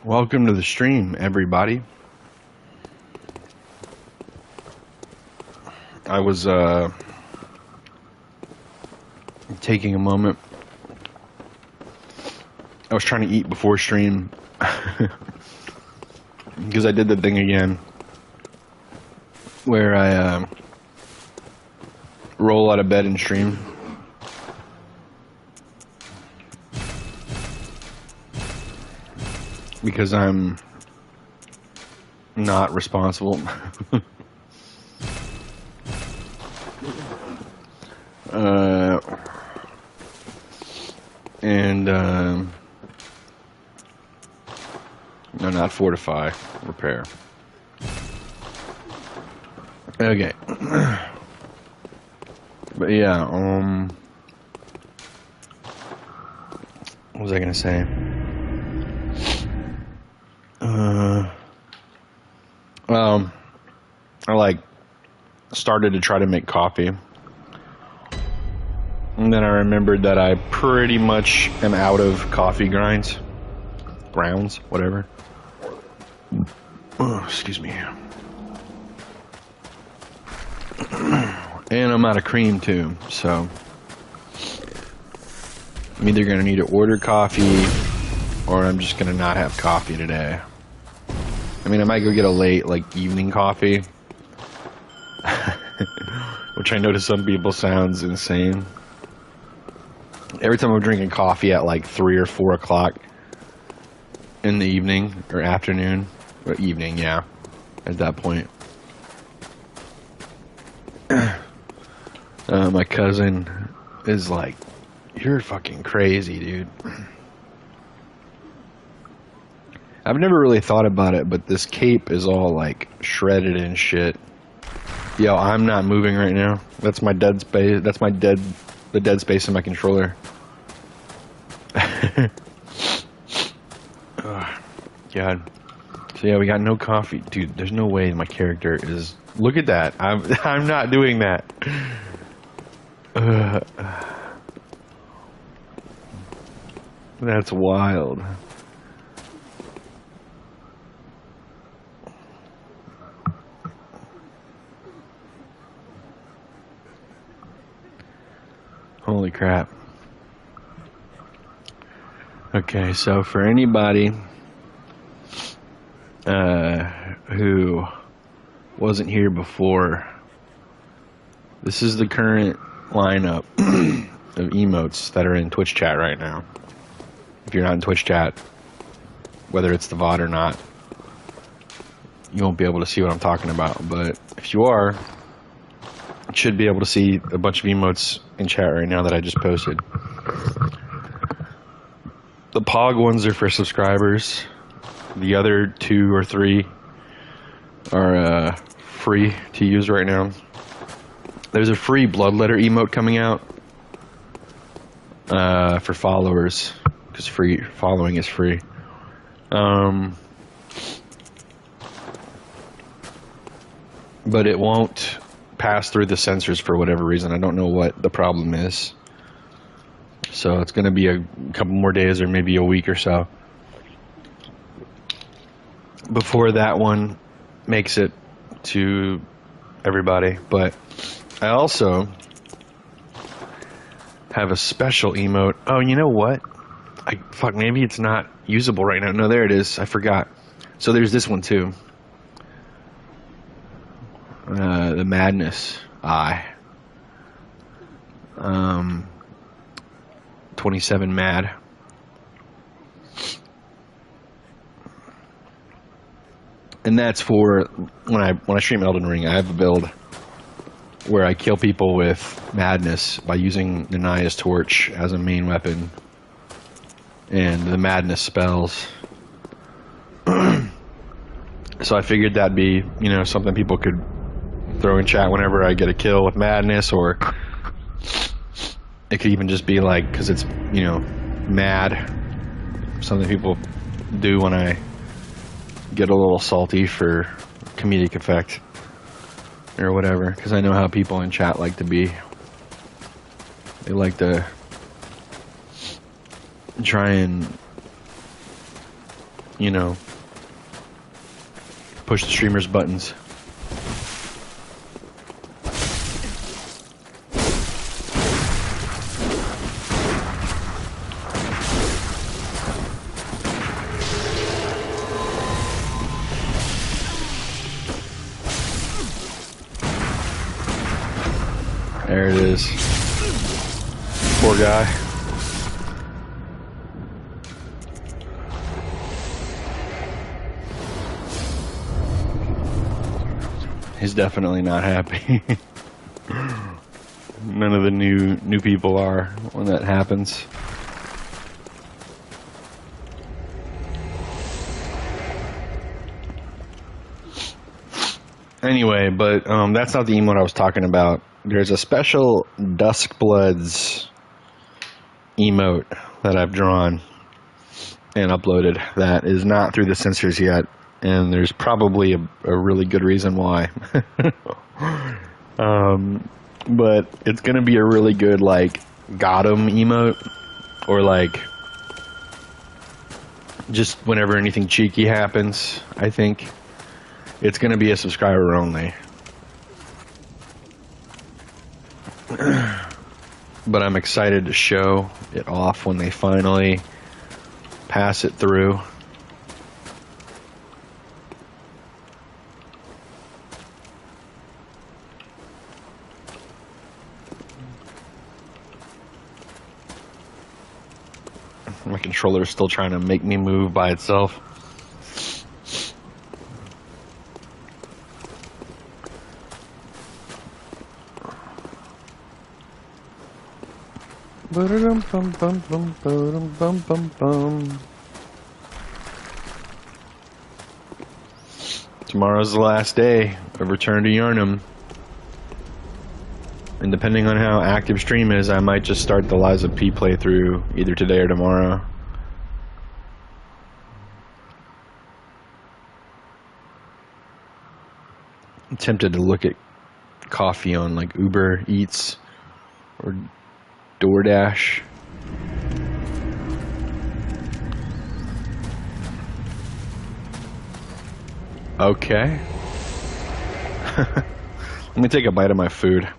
Welcome to the stream, everybody. I was taking a moment. I was trying to eat before stream because I did the thing again where I roll out of bed and stream. Because I'm not responsible. No, not fortify, repair. Okay. But yeah, what was I gonna say? I started to try to make coffee, and then I remembered that I pretty much am out of coffee grounds, whatever. Oh, excuse me. And I'm out of cream too, so I'm either gonna need to order coffee or I'm just gonna not have coffee today. I mean, I might go get a late, evening coffee. Which I know to some people sounds insane. Every time I'm drinking coffee at 3 or 4 o'clock in the evening, or afternoon, or evening, yeah, at that point. My cousin is like, "You're fucking crazy, dude." I've never really thought about it, but this cape is all shredded and shit. Yo, I'm not moving right now. That's my dead space. That's the dead space in my controller. Oh, God. So yeah, we got no coffee, dude. There's no way my character is. Look at that. I'm not doing that. That's wild. Holy crap. Okay, so for anybody who wasn't here before, this is the current lineup of emotes that are in Twitch chat right now. If you're not in Twitch chat, whether it's the VOD or not, you won't be able to see what I'm talking about. But if you are, you should be able to see a bunch of emotes in chat right now that I just posted. The POG ones are for subscribers. The other 2 or 3 are free to use right now. There's a free Bloodletter emote coming out for followers, because following is free. But it won't pass through the sensors for whatever reason. I don't know what the problem is. So it's going to be a couple more days or maybe a week or so before that one makes it to everybody. But I also have a special emote. Oh, you know what? Maybe it's not usable right now. No, there it is. I forgot. So there's this one too. The Madness Eye. 27 mad. And that's for when I stream Elden Ring. I have a build where I kill people with madness by using Nanaya's torch as a main weapon and the madness spells. So I figured that'd be, something people could throw in chat whenever I get a kill with madness, or it could even just be because it's, mad. Something people do when I get a little salty for comedic effect or whatever, because I know how people in chat like to be. They like to try and you know, push the streamers' buttons. There it is. Poor guy. He's definitely not happy. None of the new people are when that happens. Anyway, but that's not the emote I was talking about. There's a special Duskbloods emote that I've drawn and uploaded that is not through the censors yet, and there's probably a really good reason why. But it's gonna be a really good, like, got 'em emote, or like just whenever anything cheeky happens. I think it's gonna be a subscriber only. But I'm excited to show it off when they finally pass it through. My controller is still trying to make me move by itself. Tomorrow's the last day of Return to Yharnam. And depending on how active stream is, I might just start the Lies of P playthrough either today or tomorrow. I'm tempted to look at coffee on like Uber Eats or DoorDash. Okay. Let me take a bite of my food.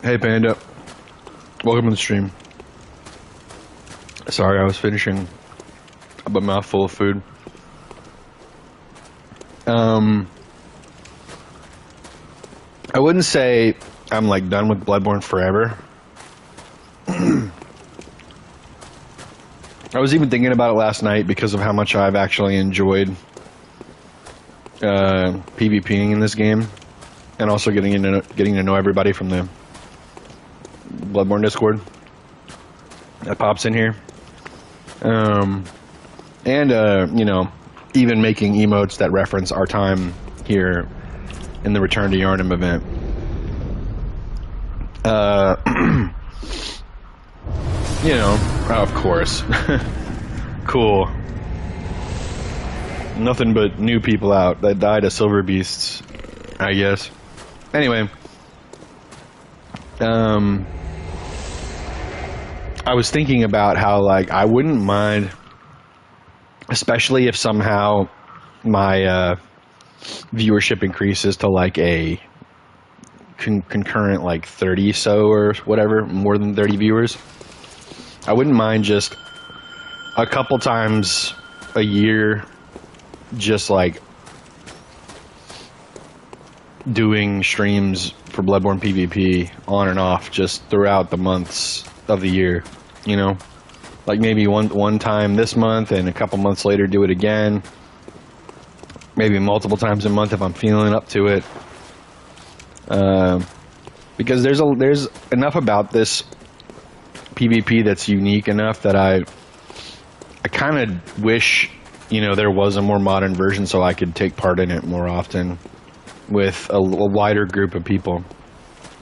Hey Panda, welcome to the stream. Sorry, I was finishing up a mouthful of food. I wouldn't say I'm like done with Bloodborne forever. I was even thinking about it last night because of how much I've actually enjoyed PvPing in this game, and also getting to know everybody from the Bloodborne Discord that pops in here, and you know, even making emotes that reference our time here in the Return to Yharnam event. You know, of course. Cool. Nothing but new people out that died of silver beasts, I guess. Anyway, I was thinking about how, like, I wouldn't mind, especially if somehow my viewership increases to like a concurrent like 30 so or whatever, more than 30 viewers. I wouldn't mind just a couple times a year just like doing streams for Bloodborne PvP on and off just throughout the months of the year, you know, like maybe one time this month and a couple months later do it again, maybe multiple times a month if I'm feeling up to it. Because there's enough about this PvP that's unique enough that I kind of wish, you know, there was a more modern version so I could take part in it more often with a wider group of people.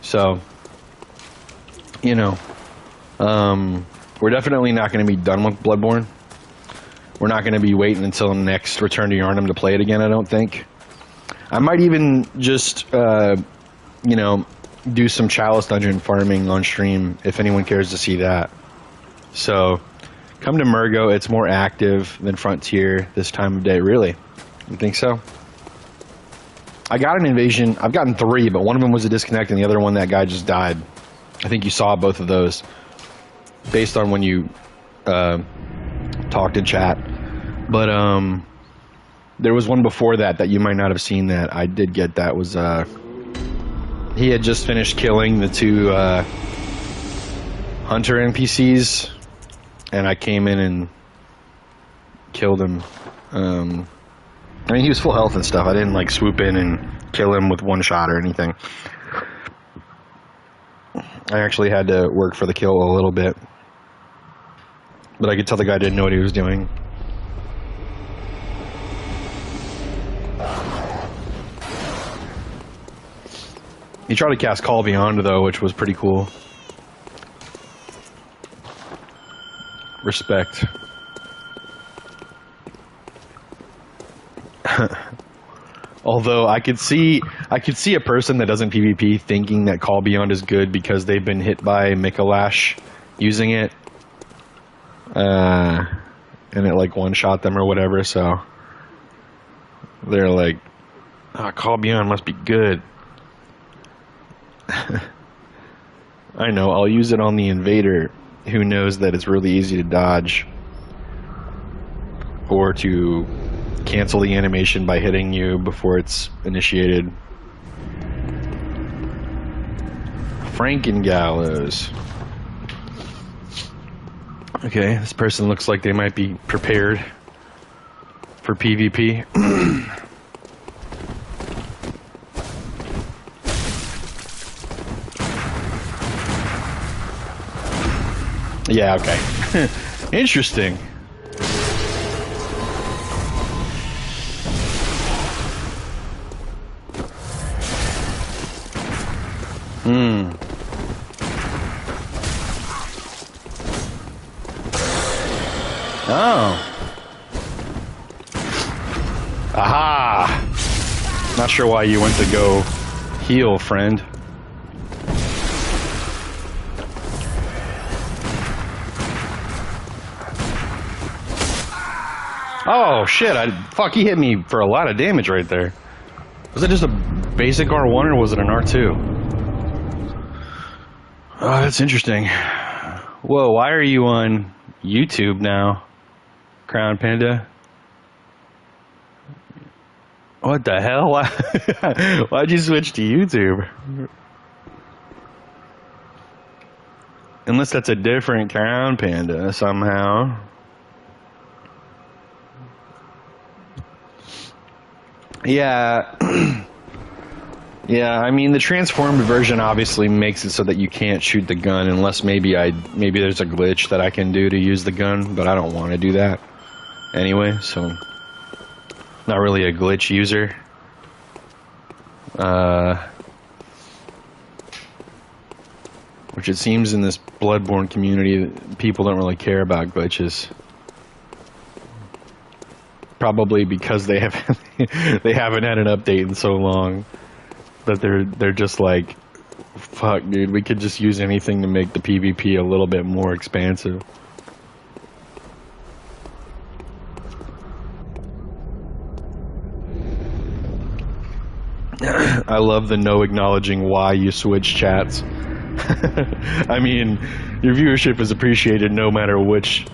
So, you know, we're definitely not going to be done with Bloodborne. We're not going to be waiting until next Return to Yharnam to play it again, I don't think. I might even just, you know, do some Chalice Dungeon farming on stream if anyone cares to see that. So, come to Murgo. It's more active than Frontier this time of day, really. You think so? I got an invasion. I've gotten 3, but one of them was a disconnect, and the other one, that guy just died. I think you saw both of those based on when you talked in chat. But there was one before that you might not have seen that. I did get that. Was he had just finished killing the 2 hunter NPCs, and I came in and killed him. I mean, he was full health and stuff. I didn't, like, swoop in and kill him with one shot or anything. I actually had to work for the kill a little bit. But I could tell the guy didn't know what he was doing. He tried to cast Call Beyond, though, which was pretty cool. Respect. Although I could see a person that doesn't PvP thinking that Call Beyond is good because they've been hit by Mikolash using it, and it like one-shot them or whatever. So they're like, "Oh, Call Beyond must be good." I know. I'll use it on the invader who knows that it's really easy to dodge or to cancel the animation by hitting you before it's initiated. Frankengallows. Okay, this person looks like they might be prepared for PvP. Yeah, okay. Interesting. Oh. Aha! Not sure why you went to go heal, friend. Oh, shit. Fuck, he hit me for a lot of damage right there. Was it just a basic R1 or was it an R2? Oh, that's interesting. Whoa, why are you on YouTube now, Crown Panda? What the hell? Why'd you switch to YouTube? Unless that's a different Crown Panda somehow. Yeah. Yeah, I mean, the transformed version obviously makes it so that you can't shoot the gun unless maybe there's a glitch that I can do to use the gun, but I don't want to do that anyway, so not really a glitch user. Which it seems in this Bloodborne community, people don't really care about glitches. Probably because they haven't had an update in so long that they're just like, fuck, dude, we could just use anything to make the PvP a little bit more expansive. I love the no acknowledging why you switch chats. I mean, your viewership is appreciated no matter which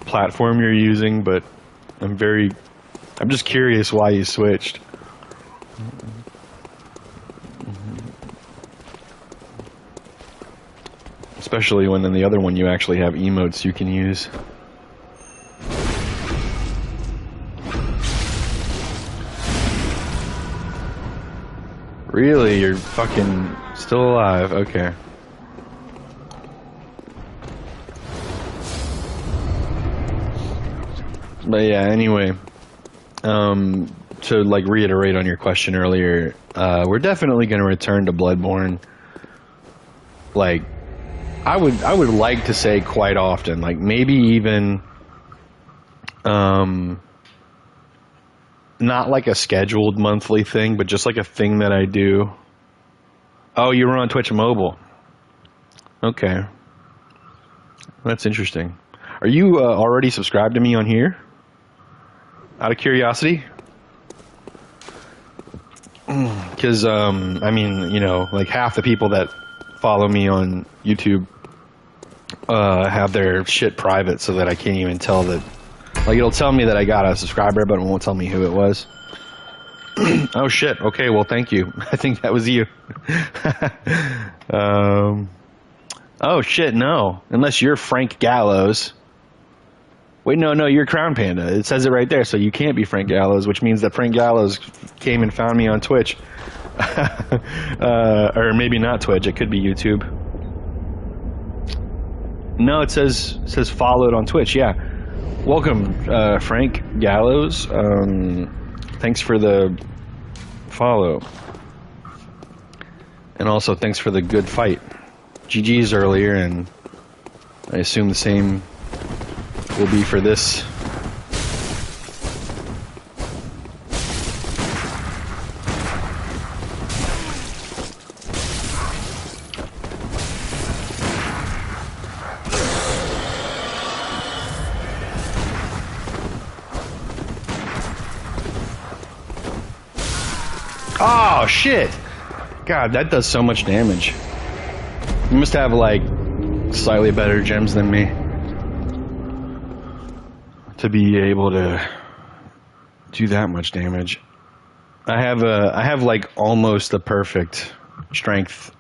platform you're using, but I'm just curious why you switched. Especially when in the other one you actually have emotes you can use. Really? You're fucking still alive? Okay. But yeah, anyway. To like reiterate on your question earlier, we're definitely going to return to Bloodborne. Like, I would like to say quite often, like maybe even, not like a scheduled monthly thing, but just like a thing that I do. Oh, you were on Twitch Mobile. Okay, that's interesting. Are you already subscribed to me on here? Out of curiosity? Because, I mean, you know, like half the people that follow me on YouTube have their shit private so that I can't even tell that. Like, it'll tell me that I got a subscriber, but it won't tell me who it was. Oh, shit. Okay, well, thank you. I think that was you. Oh, shit, no. Unless you're Frank Gallows. Wait, no, you're Crown Panda. It says it right there, so you can't be Frank Gallows, which means that Frank Gallows came and found me on Twitch. Or maybe not Twitch, it could be YouTube. No, it says followed on Twitch, yeah. Welcome, Frank Gallows. Thanks for the follow. And also, thanks for the good fight. GG's earlier, and I assume the same will be for this. Oh, shit! God, that does so much damage. You must have, like, slightly better gems than me to be able to do that much damage. I have like almost a perfect strength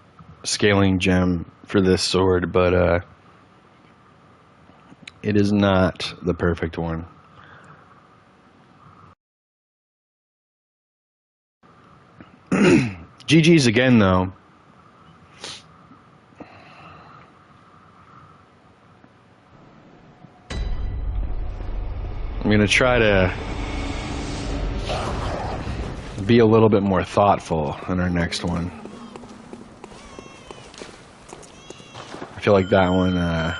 scaling gem for this sword, but it is not the perfect one. GG's again, though. I'm gonna try to be a little bit more thoughtful in our next one. I feel like that one, I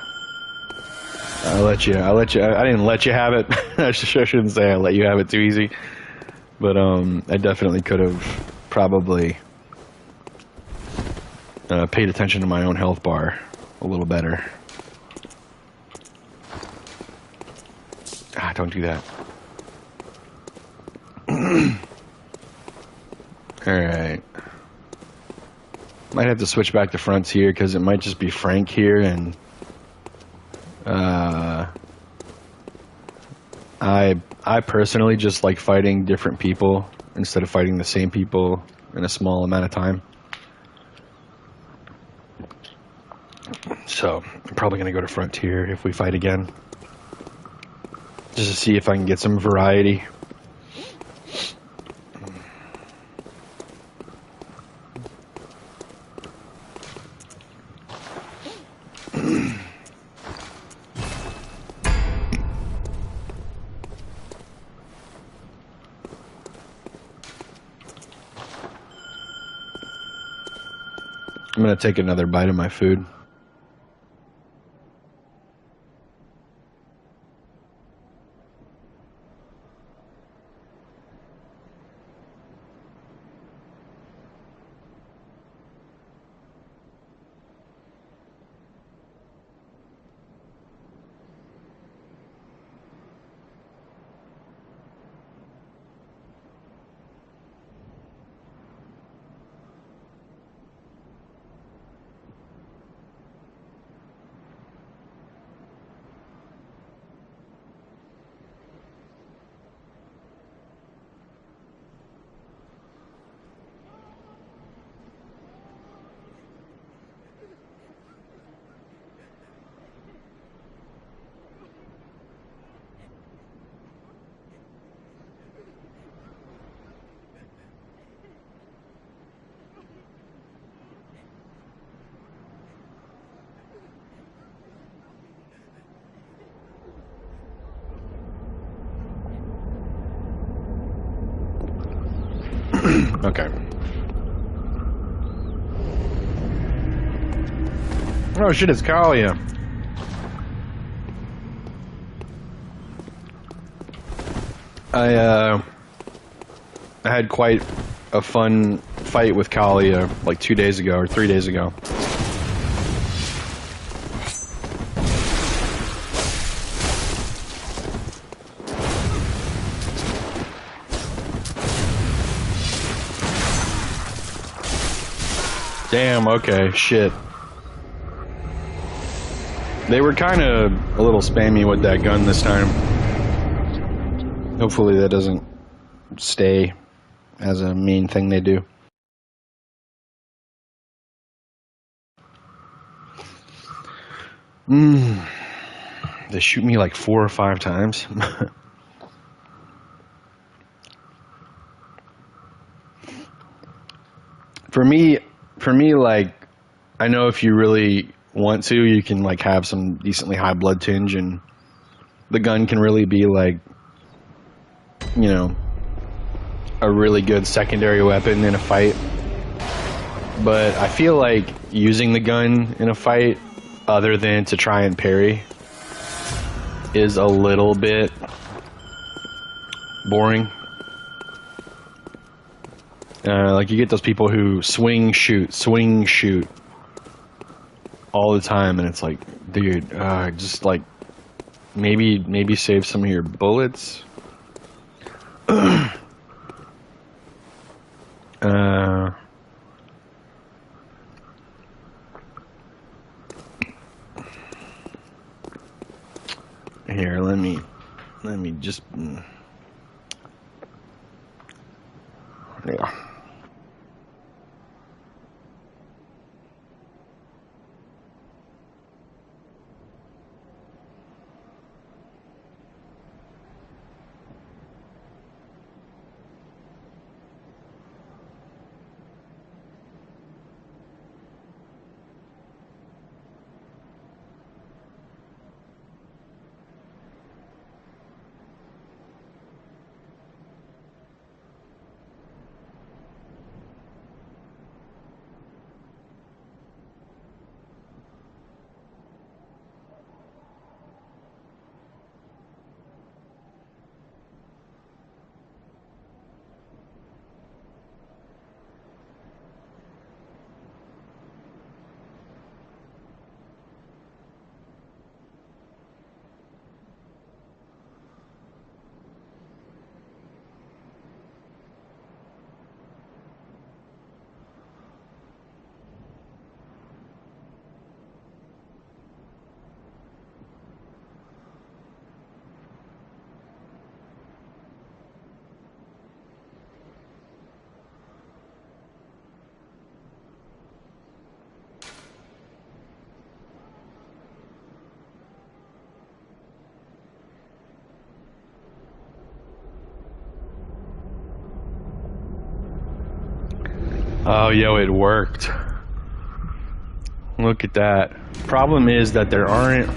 didn't let you have it. I shouldn't say I let you have it too easy. But, I definitely could have probably paid attention to my own health bar a little better. Ah, don't do that. Alright. Might have to switch back to frontier because it might just be Frank here, and I personally just like fighting different people instead of fighting the same people in a small amount of time. So I'm probably gonna go to frontier if we fight again, just to see if I can get some variety. I'm gonna take another bite of my food. Okay. Oh shit, it's Kalia. I had quite a fun fight with Kalia like 2 days ago or 3 days ago. Damn, okay, shit. They were kind of a little spammy with that gun this time. Hopefully that doesn't stay as a main thing they do. They shoot me like 4 or 5 times. For me, like, I know if you really want to, you can like have some decently high blood tinge, and the gun can really be like, you know, a really good secondary weapon in a fight. But I feel like using the gun in a fight, other than to try and parry, is a little bit boring. Like, you get those people who swing shoot all the time, and it's like, dude, just like maybe save some of your bullets. Here, let me just yeah. Oh, yo, it worked. Look at that. Problem is that there aren't...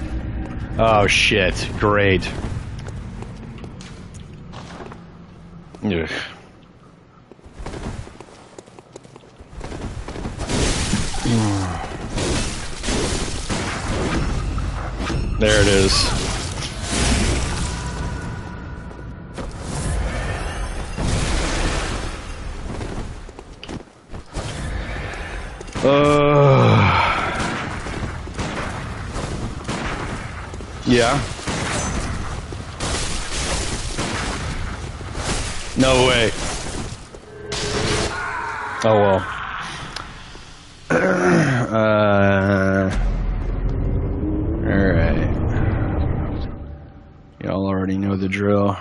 Oh, shit. Great. Ugh. There it is. Yeah. No way. Oh well. Alright. Y'all already know the drill.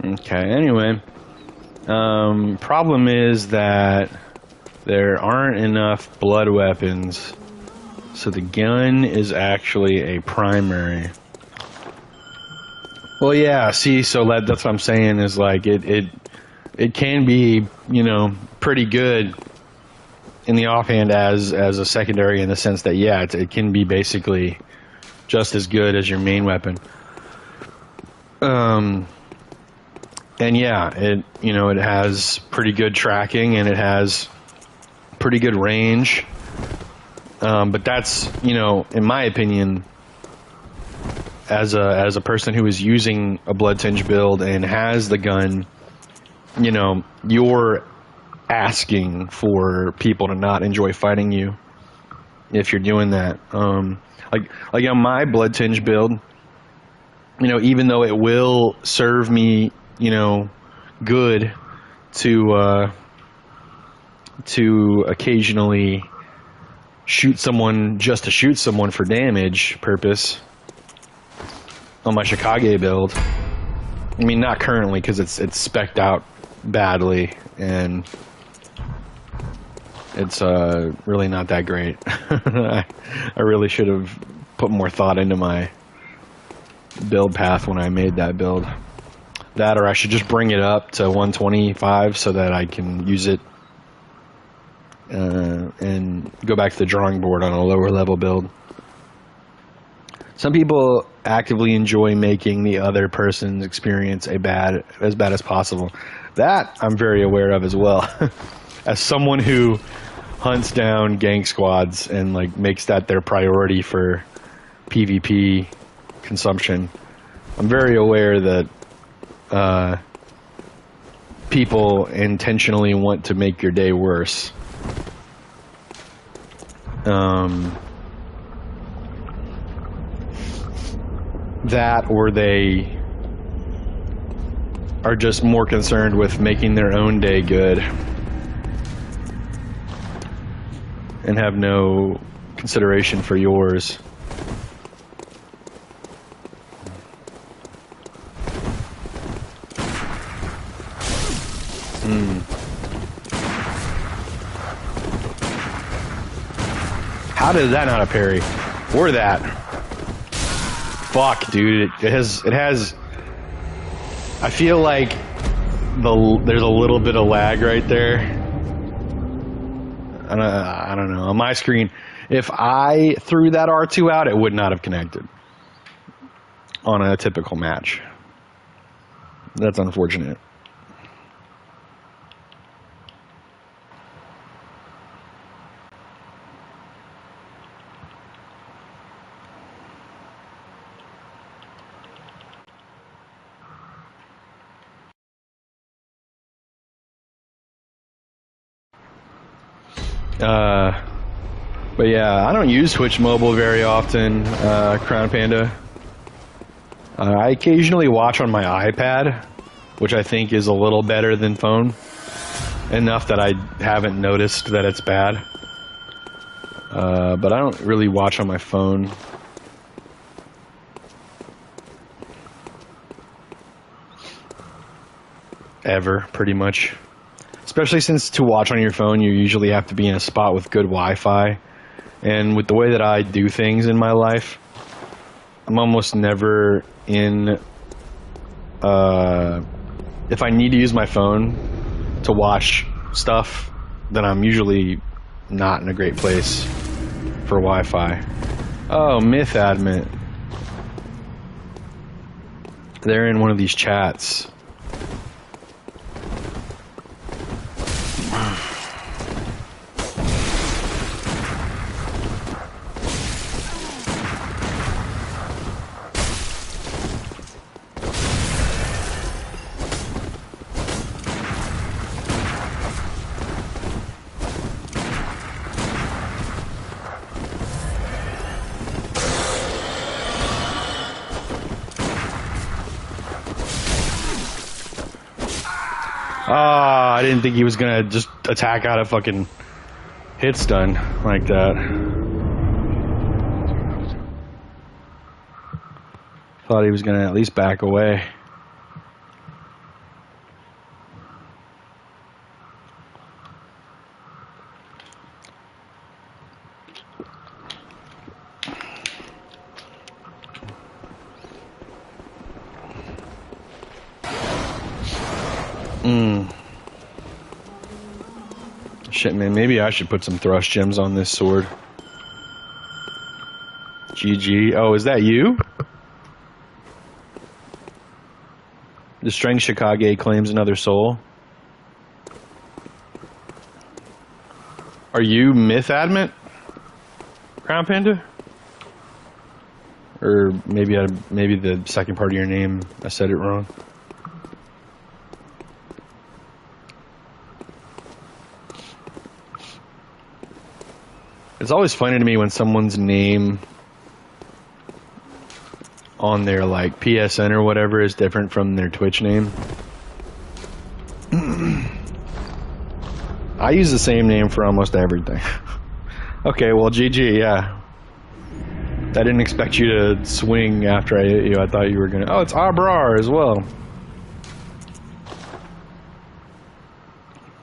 Okay, anyway. Problem is that there aren't enough blood weapons, so the gun is actually a primary. Well, yeah. See, so that's what I'm saying is like it can be, you know, pretty good in the offhand as a secondary, in the sense that, yeah, it can be basically just as good as your main weapon. And yeah, it has pretty good tracking and it has pretty good range. But that's, in my opinion, as a person who is using a blood tinge build and has the gun, you're asking for people to not enjoy fighting you if you're doing that. Like on my blood tinge build, even though it will serve me, good to occasionally shoot someone just to shoot someone for damage purpose on my Chicago build. I mean, not currently, because it's spec'd out badly and it's really not that great. I really should have put more thought into my build path when I made that build. That, or I should just bring it up to 125 so that I can use it and go back to the drawing board on a lower level build. Some people actively enjoy making the other person's experience as bad as possible. That I'm very aware of as well. As someone who hunts down gang squads and like makes that their priority for PvP consumption, I'm very aware that people intentionally want to make your day worse. That, or they are just more concerned with making their own day good and have no consideration for yours. How did that not a parry? Or that? Fuck, dude. It has. I feel like there's a little bit of lag right there. I don't know. On my screen, if I threw that R2 out, it would not have connected on a typical match. That's unfortunate. But yeah, I don't use Twitch Mobile very often, Crown Panda. I occasionally watch on my iPad, which I think is a little better than phone. Enough that I haven't noticed that it's bad. But I don't really watch on my phone. Ever, pretty much. Especially since to watch on your phone, you usually have to be in a spot with good Wi-Fi. And with the way that I do things in my life, I'm almost never in... if I need to use my phone to watch stuff, then I'm usually not in a great place for Wi-Fi. Oh, Myth Admit. They're in one of these chats. I didn't think he was gonna just attack out a fucking hit stun like that. Thought he was gonna at least back away. Shit, man, maybe I should put some thrust gems on this sword. GG. Oh, is that you? The Strength Shikage claims another soul. Are you Myth Adamant, Crown Panda? Or maybe maybe the second part of your name, I said it wrong. It's always funny to me when someone's name on their like PSN or whatever is different from their Twitch name. I use the same name for almost everything. Okay, well, GG, yeah. I didn't expect you to swing after I hit you. I thought you were gonna... Oh, it's Abrar as well.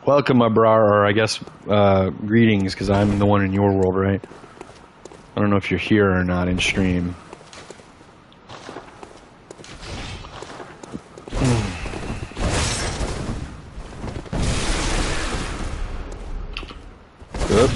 Welcome, Abrar, or I guess greetings, because I'm the one in your world, right? I don't know if you're here or not in stream. Good.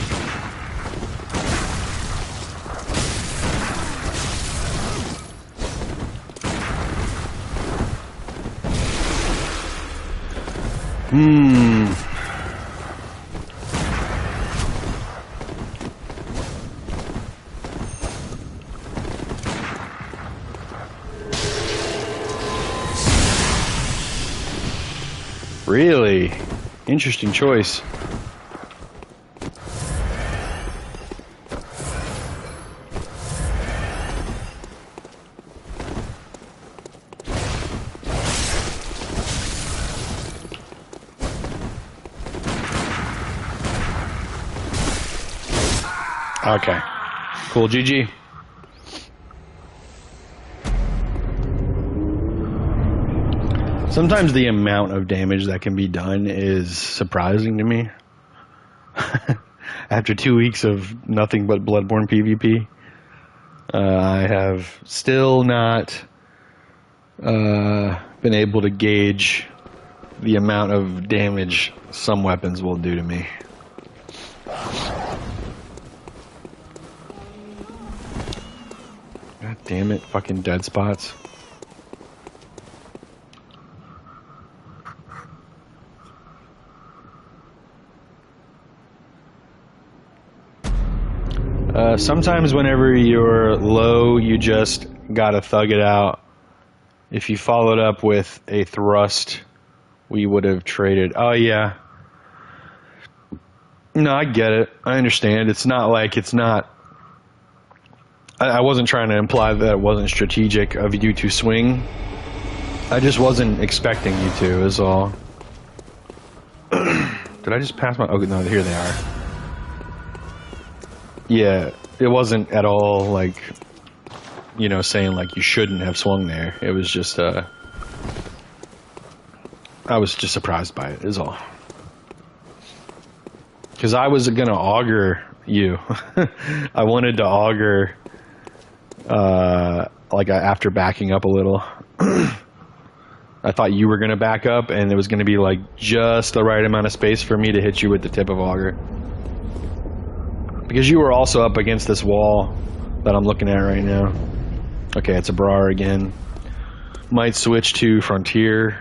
Really? Interesting choice. Okay. Cool, GG. Sometimes the amount of damage that can be done is surprising to me. After 2 weeks of nothing but Bloodborne PvP, I have still not been able to gauge the amount of damage some weapons will do to me. God damn it, fucking dead spots. Sometimes whenever you're low, you just gotta thug it out. If you followed up with a thrust, we would have traded. Oh, yeah. No, I get it. I understand. It's not like it's not... I wasn't trying to imply that it wasn't strategic of you to swing. I just wasn't expecting you to, is all. Did I just pass my... Oh, no, here they are. Yeah, it wasn't at all like, you know, saying like you shouldn't have swung there. It was just, I was just surprised by it, is all. Because I was going to augur you. I wanted to augur, like after backing up a little. I thought you were going to back up and it was going to be like just the right amount of space for me to hit you with the tip of augur. Because you were also up against this wall that I'm looking at right now. Okay, it's a Brar again. Might switch to Frontier.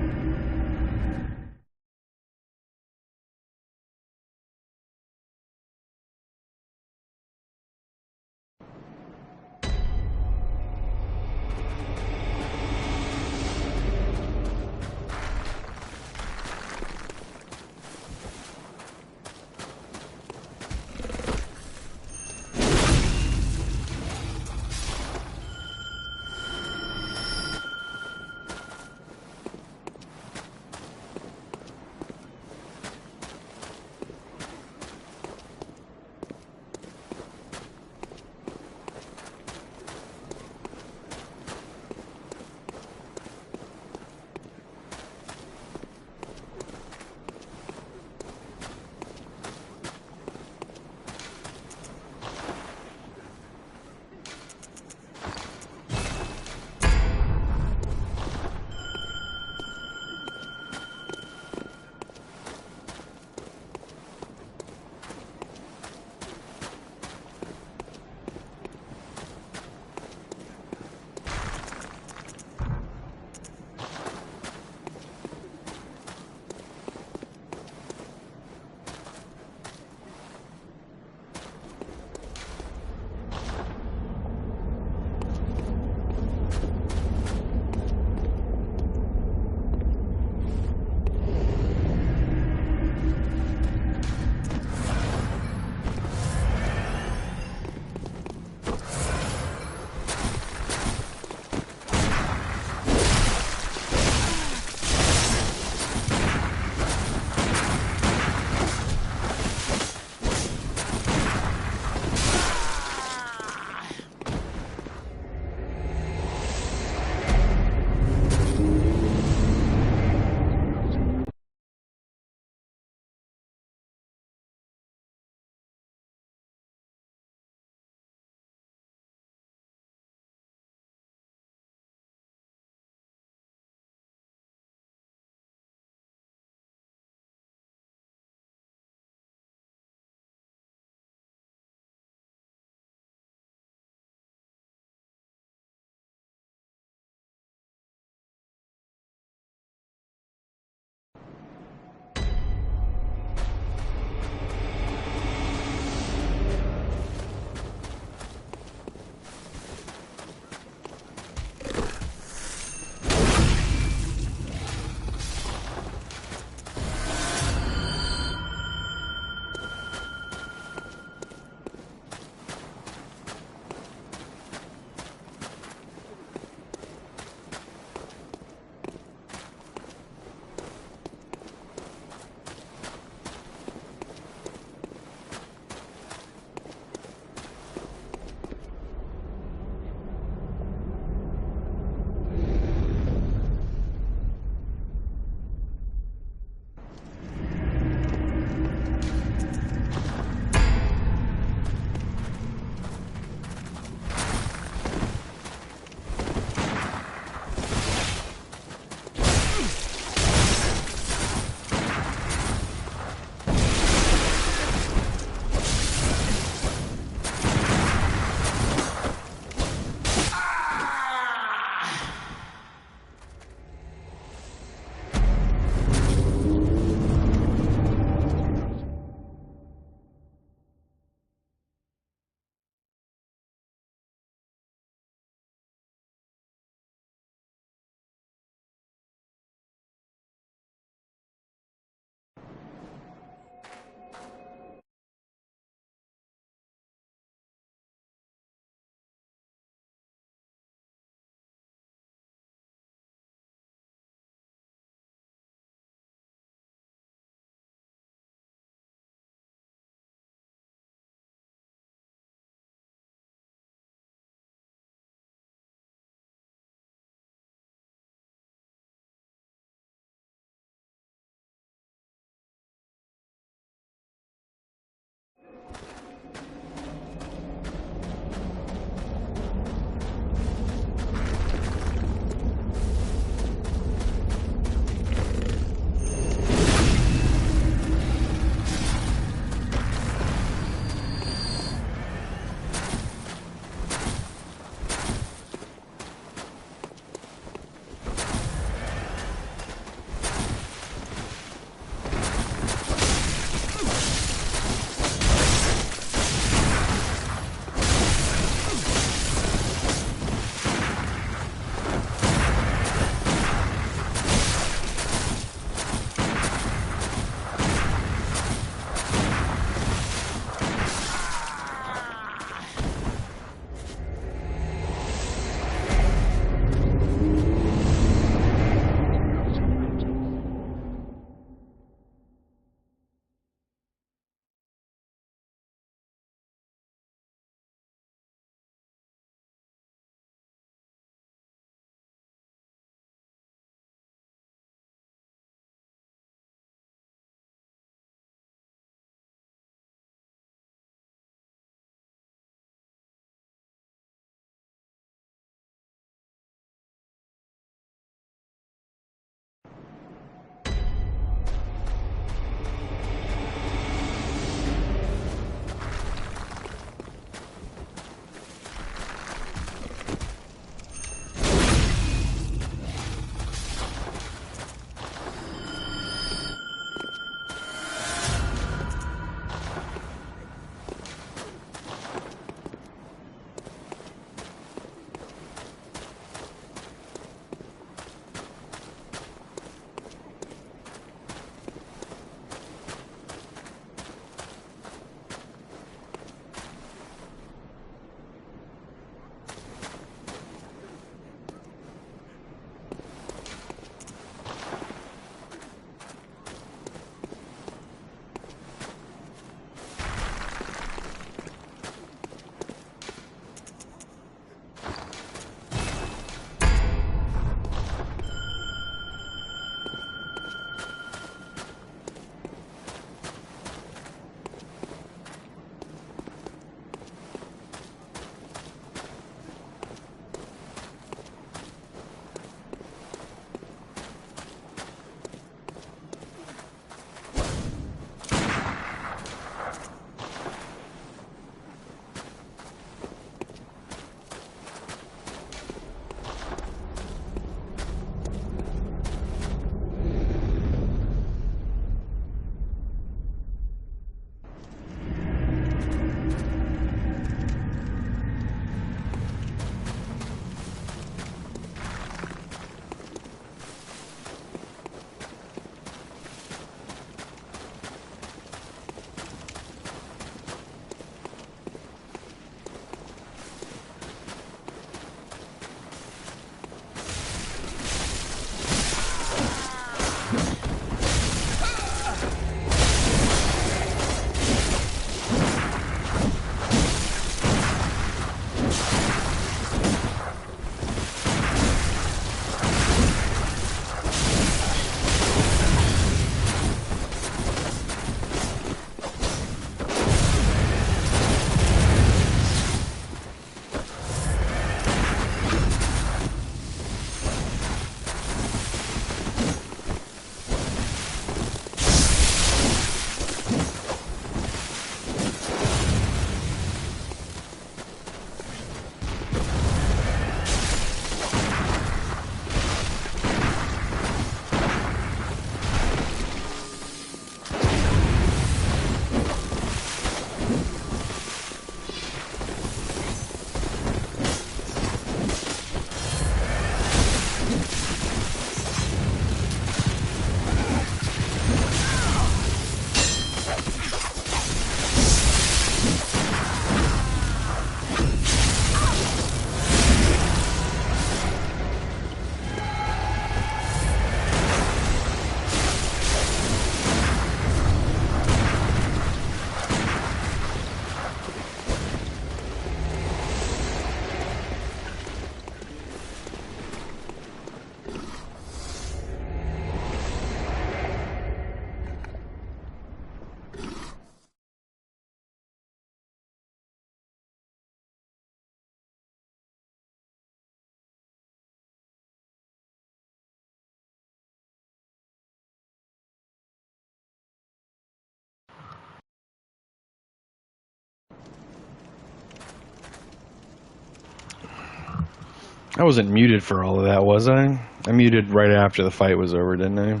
I wasn't muted for all of that, was I? I muted right after the fight was over, didn't I?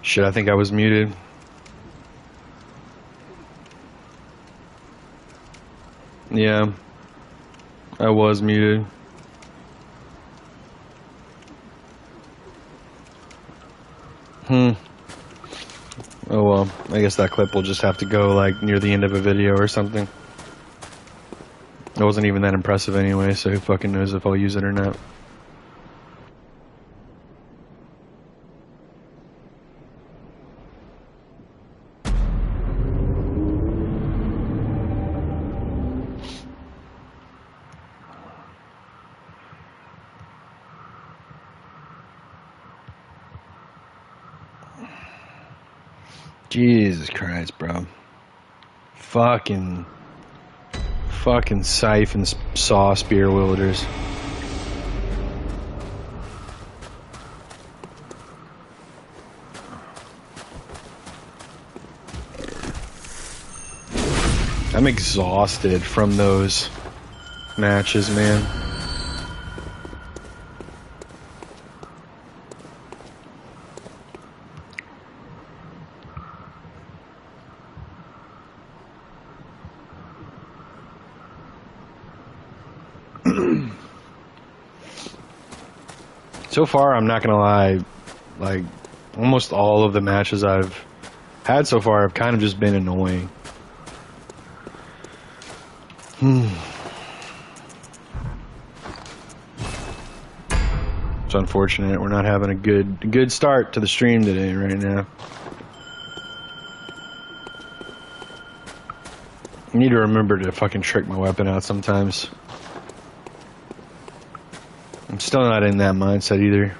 Shit, I think I was muted. Yeah, I was muted. Oh well, I guess that clip will just have to go like near the end of a video or something. It wasn't even that impressive anyway, so who fucking knows if I'll use it or not. Jesus Christ, bro. Fucking scythe and saw spear wielders. I'm exhausted from those matches, man. So far, I'm not gonna lie, like, almost all of the matches I've had so far have kind of just been annoying. It's unfortunate we're not having a good start to the stream today right now. I need to remember to fucking trick my weapon out sometimes. I'm still not in that mindset either.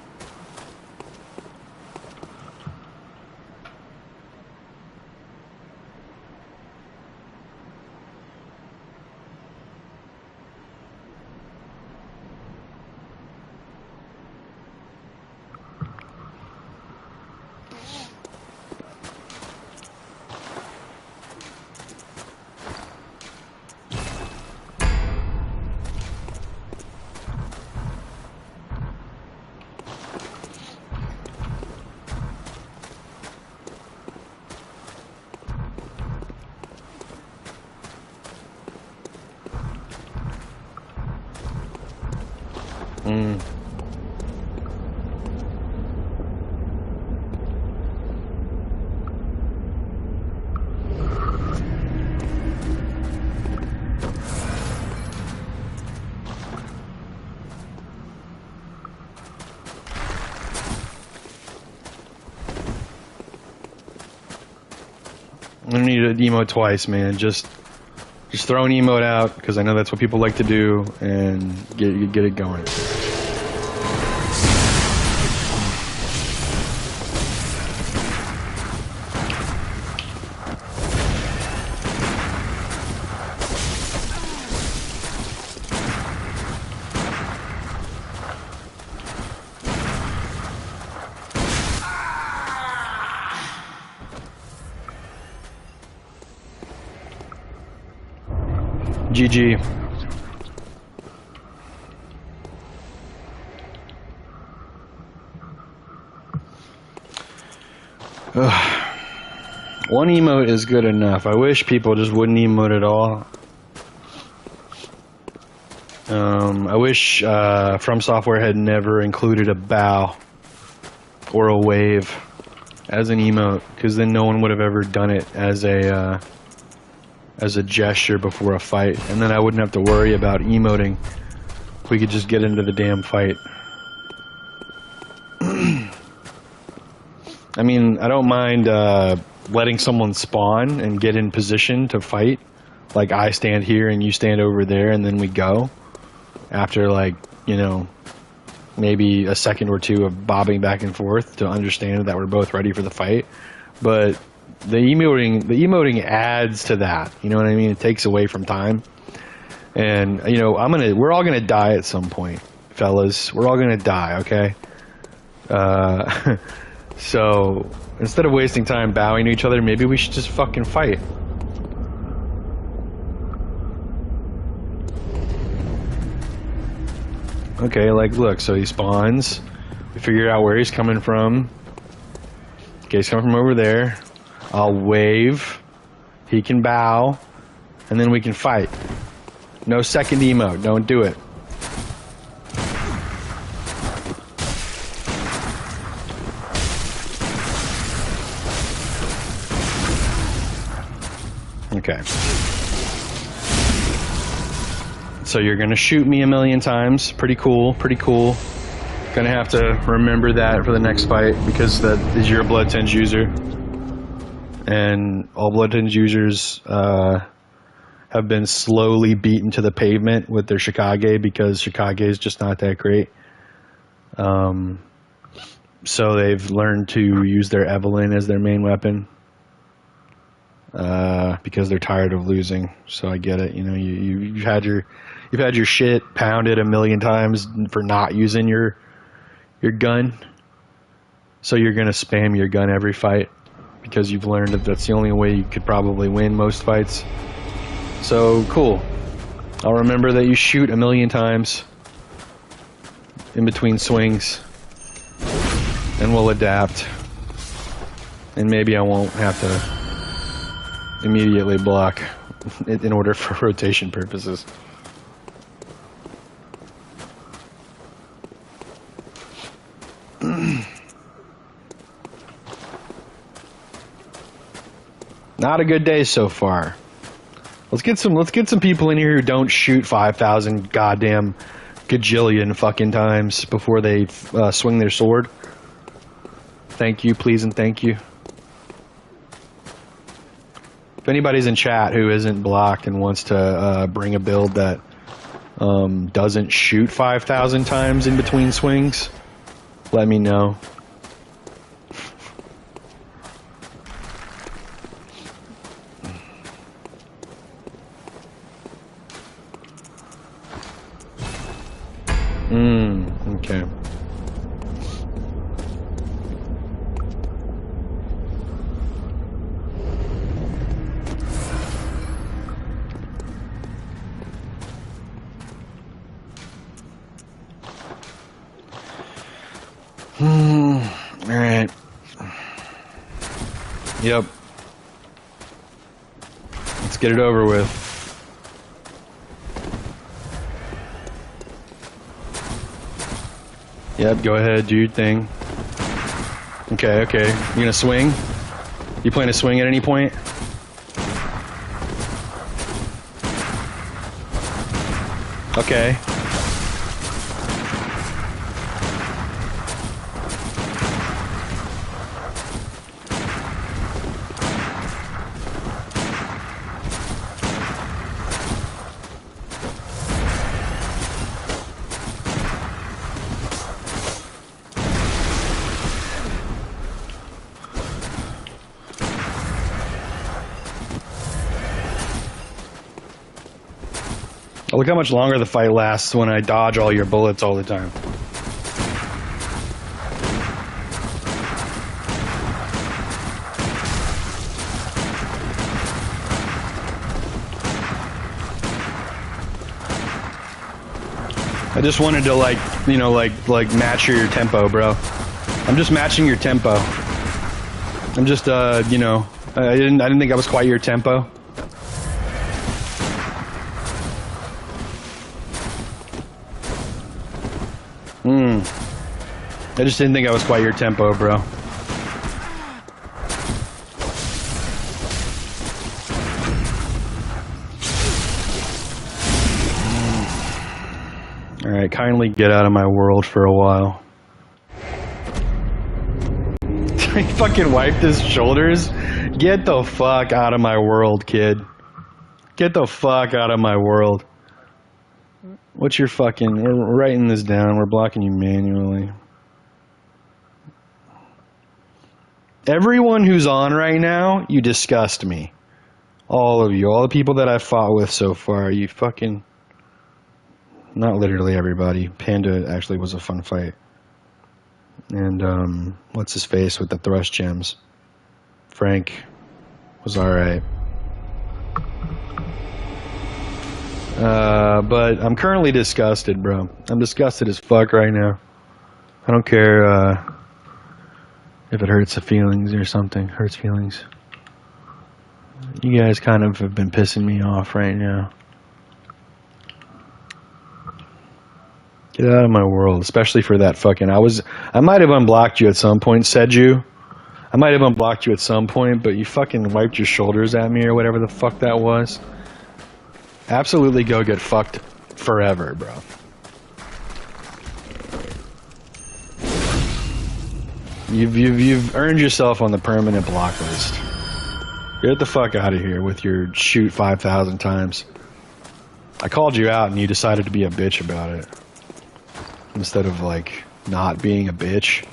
I don't need to emote twice, man. Just throw an emote out because I know that's what people like to do, and get it going. GG. One emote is good enough. I wish people just wouldn't emote at all. I wish From Software had never included a bow or a wave as an emote, because then no one would have ever done it as a gesture before a fight, and then I wouldn't have to worry about emoting. We could just get into the damn fight. I mean, I don't mind letting someone spawn and get in position to fight. Like, I stand here and you stand over there, and then we go. After, like, you know, maybe a second or two of bobbing back and forth to understand that we're both ready for the fight. But the emoting adds to that. You know what I mean? It takes away from time. And, you know, we're all gonna die at some point, fellas. We're all gonna die, okay? So instead of wasting time bowing to each other, maybe we should just fucking fight. Okay, like, look, so he spawns. We figure out where he's coming from. Okay, he's coming from over there. I'll wave. He can bow. And then we can fight. No second emote. Don't do it. Okay. So you're gonna shoot me a million times. Pretty cool, pretty cool. Gonna have to remember that for the next fight because that is your Blood Tinge user. And all Blood Tinge users have been slowly beaten to the pavement with their Shikage because Shikage is just not that great. So they've learned to use their Evelyn as their main weapon. Because they're tired of losing. So I get it. You know, you've had your shit pounded a million times for not using your gun. So you're gonna spam your gun every fight because you've learned that that's the only way you could probably win most fights. So cool. I'll remember that you shoot a million times in between swings, and we'll adapt. And maybe I won't have to immediately block in order for rotation purposes. Not a good day so far. Let's get some people in here who don't shoot 5,000 goddamn gajillion fucking times before they swing their sword. Thank you, please, and thank you. If anybody's in chat who isn't blocked and wants to bring a build that doesn't shoot 5,000 times in between swings, let me know. Okay. Alright. Yep. Let's get it over with. Yep, go ahead, do your thing. Okay, okay. You gonna swing? You plan to swing at any point? Okay. Look how much longer the fight lasts when I dodge all your bullets all the time. I just wanted to like match your tempo, bro. I'm just matching your tempo. I'm just I didn't think I was quite your tempo. I just didn't think I was quite your tempo, bro. Alright, kindly get out of my world for a while. He fucking wiped his shoulders? Get the fuck out of my world, kid. Get the fuck out of my world. What's your fucking... We're writing this down. We're blocking you manually. Everyone who's on right now, you disgust me. All of you. All the people that I've fought with so far. You fucking... Not literally everybody. Panda actually was a fun fight. And, what's his face with the thrust gems? Frank was alright. But I'm currently disgusted, bro. I'm disgusted as fuck right now. I don't care if it hurts the feelings or something. Hurts feelings. You guys kind of have been pissing me off right now. Get out of my world, especially for that fucking... I might have unblocked you at some point, said you. I might have unblocked you at some point, but you fucking wiped your shoulders at me or whatever the fuck that was. Absolutely go get fucked forever, bro. You've earned yourself on the permanent block list. Get the fuck out of here with your shoot 5,000 times. I called you out and you decided to be a bitch about it. Instead of, like, not being a bitch.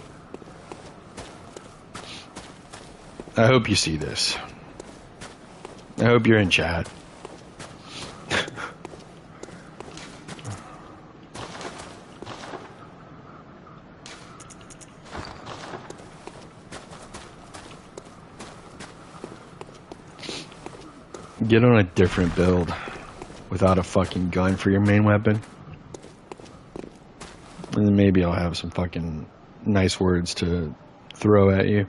I hope you see this. I hope you're in chat. Get on a different build without a fucking gun for your main weapon. And then maybe I'll have some fucking nice words to throw at you.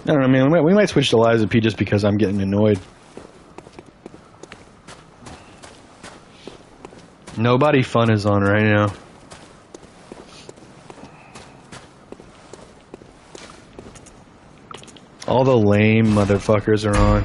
I don't know, man. We might switch to Liza P just because I'm getting annoyed. Nobody fun is on right now. All the lame motherfuckers are on.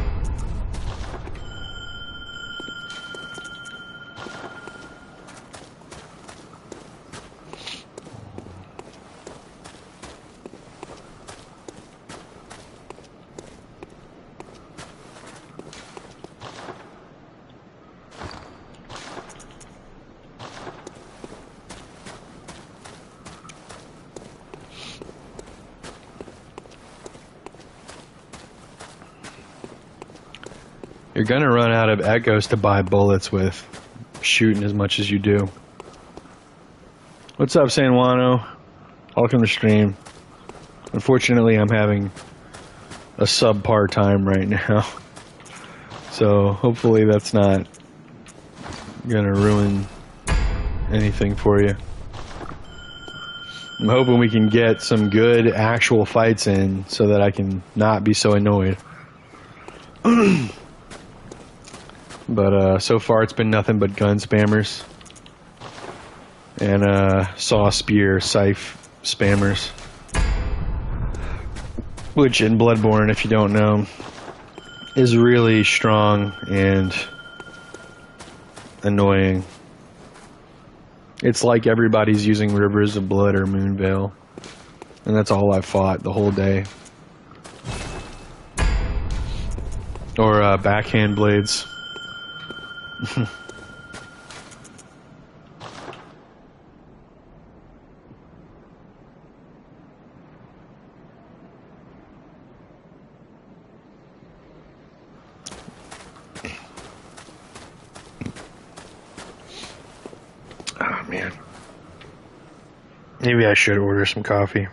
You're gonna run out of echoes to buy bullets with, shooting as much as you do. What's up, San Juano? Welcome to stream. Unfortunately, I'm having a subpar time right now. So, hopefully that's not gonna ruin anything for you. I'm hoping we can get some good actual fights in so that I can not be so annoyed. But so far it's been nothing but gun spammers and saw spear scythe spammers, which in Bloodborne, if you don't know, is really strong and annoying. It's like everybody's using Rivers of Blood or Moonveil, and that's all I fought the whole day. Or backhand blades. Oh man, maybe I should order some coffee.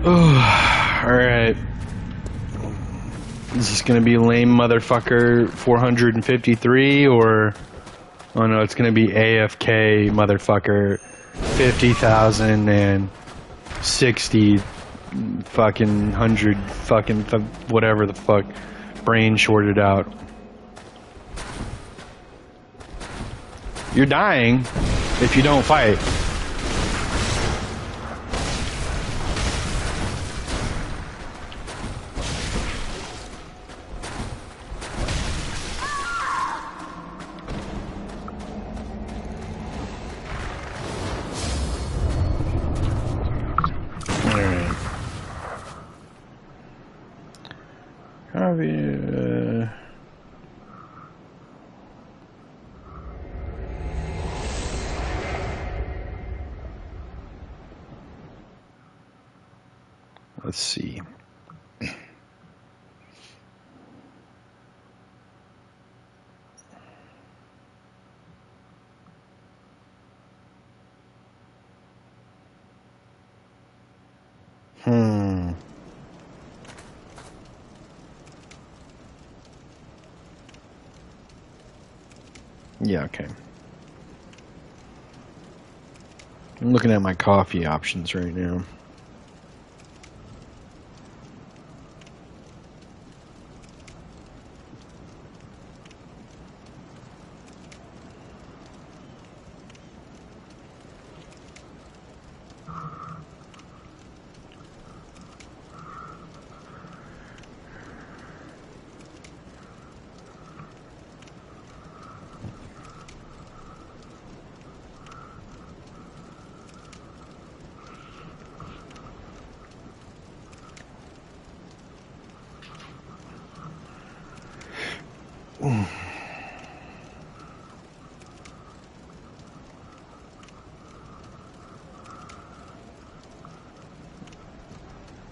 Alright. Is this gonna be lame motherfucker 453 or Oh no, it's gonna be AFK, motherfucker. 50,060 fucking 100 fucking whatever the fuck. Brain shorted out. You're dying if you don't fight. Let's see. Yeah, okay. I'm looking at my coffee options right now.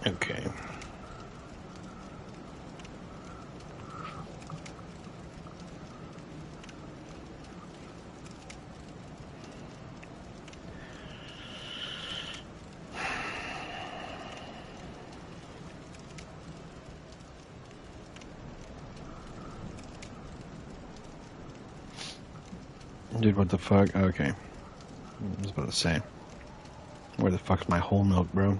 Okay. Dude, what the fuck? Okay. I was about to say. Where the fuck's my whole milk, bro?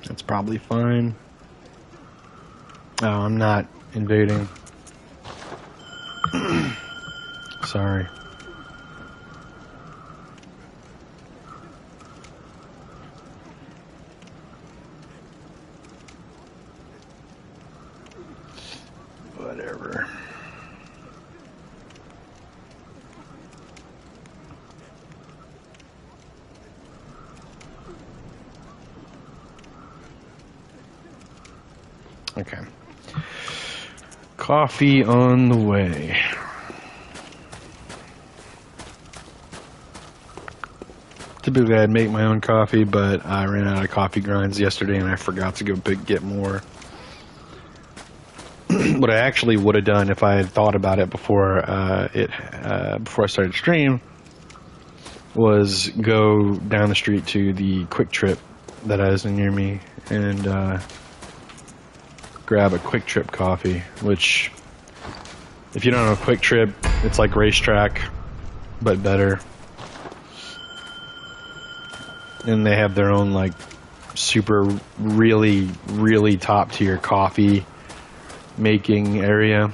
That's probably fine. Oh, I'm not invading. Sorry. Whatever. Okay. Coffee on the way. Typically I'd make my own coffee, but I ran out of coffee grinds yesterday and I forgot to go get more. What I actually would have done if I had thought about it before before I started stream was go down the street to the Quick Trip that is near me and grab a Quick Trip coffee, which if you don't know Quick Trip, it's like Racetrack but better. And they have their own like super really top tier coffee making area.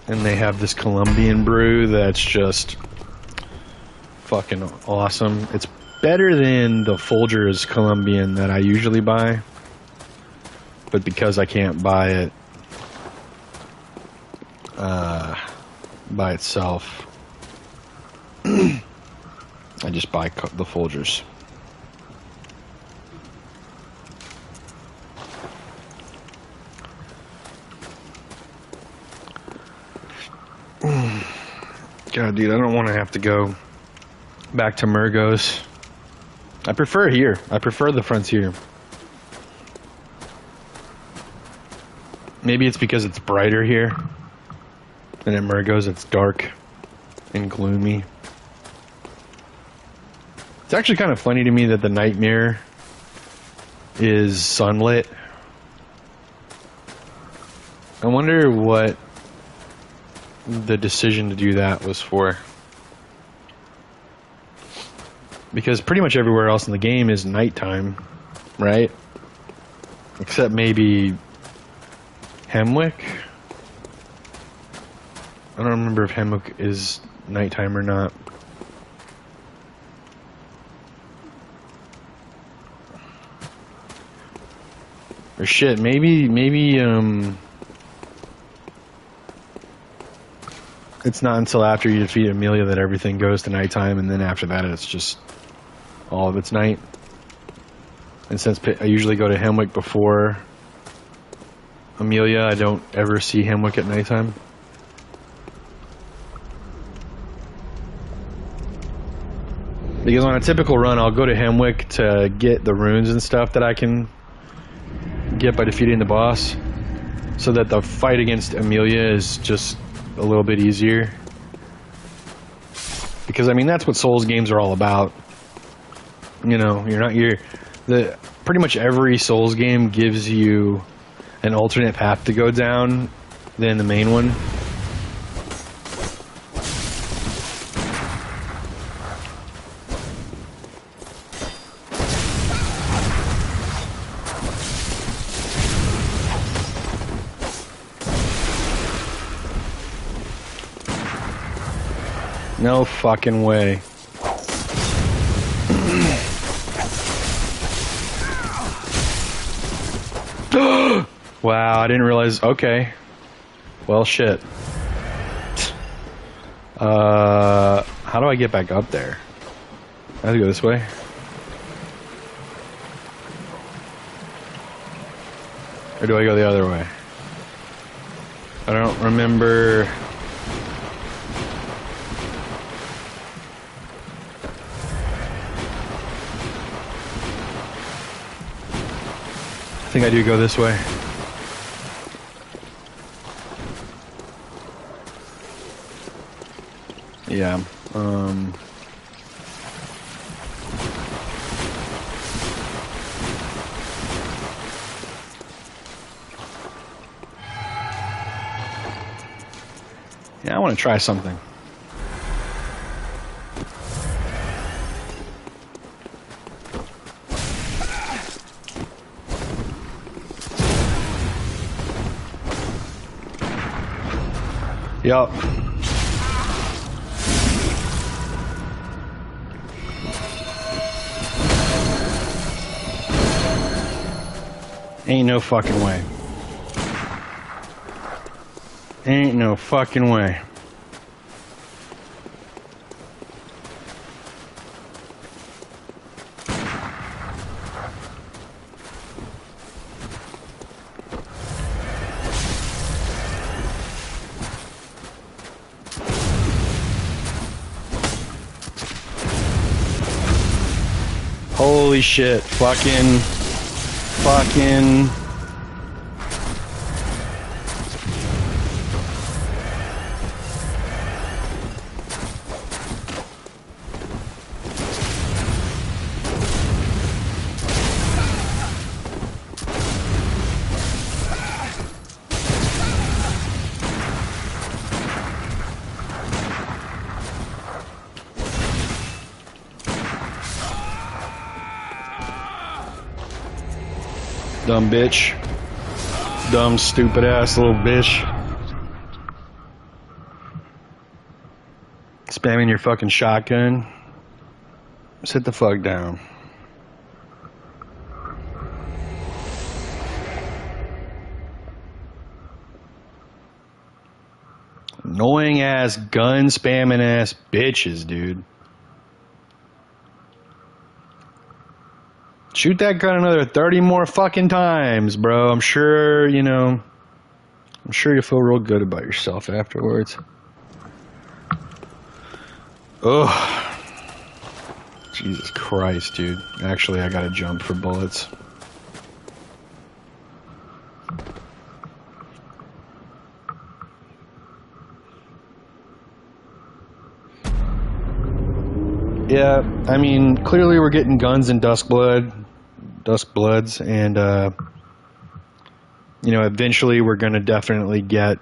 and they have this Colombian brew that's just fucking awesome. It's better than the Folgers Colombian that I usually buy, but because I can't buy it by itself, I just buy the Folgers. God, dude, I don't want to have to go back to Murgo's. I prefer here. I prefer the Frontier. Maybe it's because it's brighter here. And at Murgo's, it's dark and gloomy. It's actually kind of funny to me that the Nightmare is sunlit. I wonder what the decision to do that was for. Because pretty much everywhere else in the game is nighttime, right? Except maybe Hemwick? I don't remember if Hemwick is nighttime or not. Or shit, maybe it's not until after you defeat Amelia that everything goes to nighttime, and then after that it's just all of its night. And since I usually go to Hemwick before Amelia, I don't ever see Hemwick at nighttime. Because on a typical run, I'll go to Hemwick to get the runes and stuff that I can get by defeating the boss, so that the fight against Amelia is just a little bit easier. Because I mean, that's what Souls games are all about. You know, pretty much every Souls game gives you an alternate path to go down than the main one. No fucking way. Wow, I didn't realize. Okay. Well, shit. How do I get back up there? I have to go this way. Or do I go the other way? I don't remember. I think I do go this way. Yeah. Yeah, I want to try something. Yup. Ain't no fucking way. Ain't no fucking way. Holy shit, fucking. Dumb bitch. Dumb, stupid ass little bitch. Spamming your fucking shotgun. Sit the fuck down. Annoying ass gun spamming ass bitches, dude. Shoot that gun another 30 more fucking times, bro. I'm sure, you know, I'm sure you feel real good about yourself afterwards. Ugh. Jesus Christ, dude. Actually, I gotta jump for bullets. Yeah, I mean, clearly we're getting guns in Duskbloods, and, you know, eventually we're gonna definitely get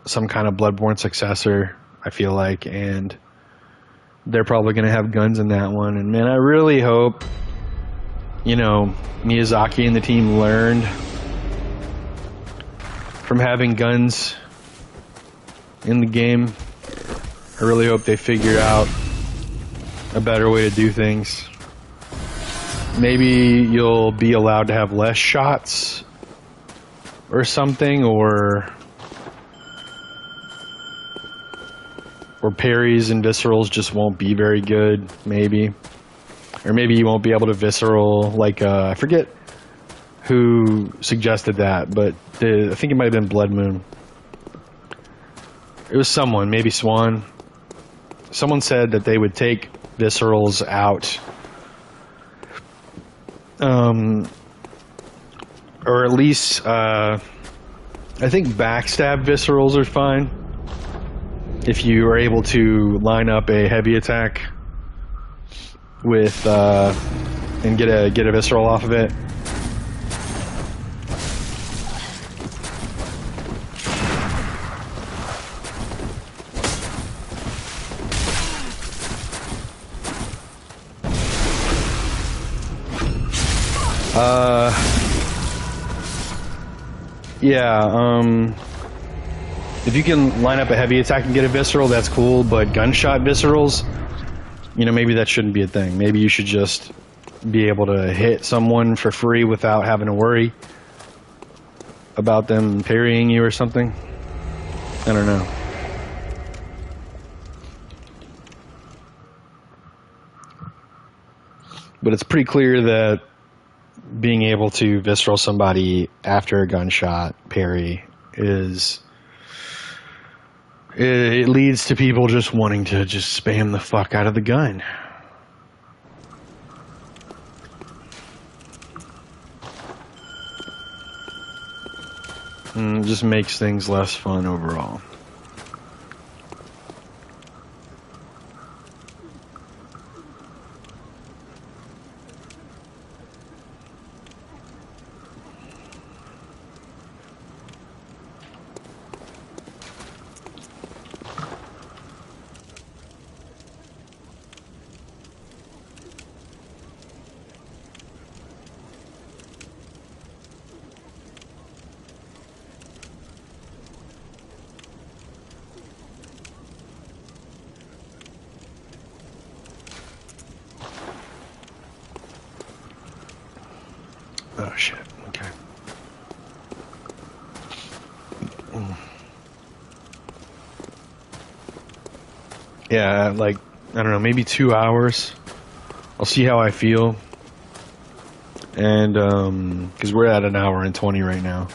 some kind of Bloodborne successor, I feel like, and they're probably gonna have guns in that one. And man, I really hope, you know, Miyazaki and the team learned from having guns in the game. I really hope they figure out a better way to do things. Maybe you'll be allowed to have less shots or something, or parries and viscerals just won't be very good, maybe. Or maybe you won't be able to visceral, like, I forget who suggested that, but I think it might have been Blood Moon. It was someone, maybe Swan. Someone said that they would take viscerals out, or at least I think backstab viscerals are fine if you are able to line up a heavy attack with and get a visceral off of it. If you can line up a heavy attack and get a visceral, that's cool, but gunshot viscerals, you know, maybe that shouldn't be a thing. Maybe you should just be able to hit someone for free without having to worry about them parrying you or something. I don't know. But it's pretty clear that being able to visceral somebody after a gunshot parry it leads to people just wanting to just spam the fuck out of the gun. It just makes things less fun overall. Oh shit, okay. Yeah, like, I don't know, maybe 2 hours. I'll see how I feel. And, because we're at 1 hour and 20 right now.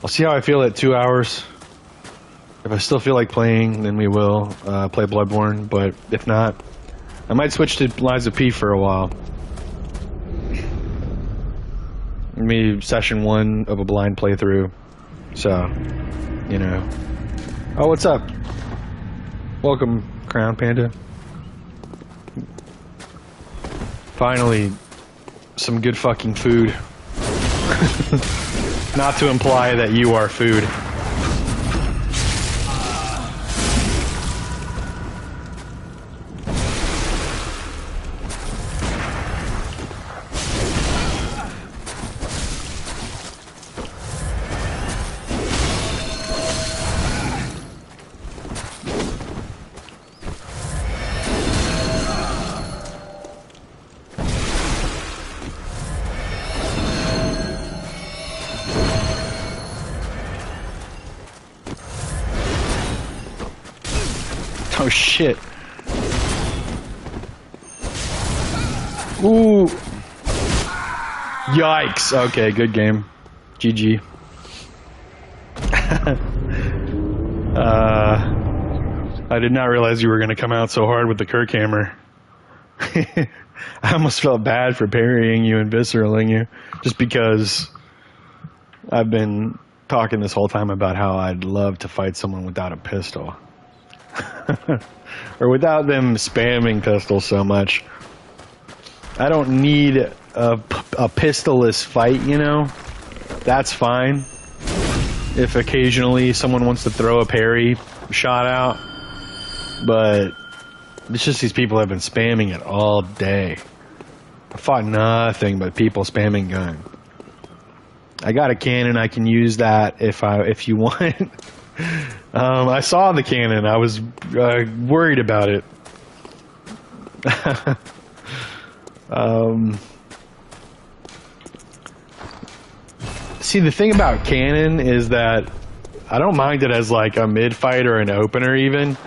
I'll see how I feel at 2 hours. If I still feel like playing, then we will play Bloodborne. But if not, I might switch to Lies of P for a while. Maybe session 1 of a blind playthrough. So, you know. Oh, what's up? Welcome, Crown Panda. Finally, some good fucking food. Not to imply that you are food. Oh shit. Ooh. Yikes. Okay, good game. GG. I did not realize you were going to come out so hard with the Kirk hammer. I almost felt bad for parrying you and visceraling you, just because I've been talking this whole time about how I'd love to fight someone without a pistol. Or without them spamming pistols so much. I don't need a pistolless fight, you know? That's fine. If occasionally someone wants to throw a parry shot out. But it's just these people have been spamming it all day. I fought nothing but people spamming gun. I got a cannon. I can use that if you want. I saw the cannon. I was worried about it. See, the thing about cannon is that I don't mind it as like a mid fight or an opener even.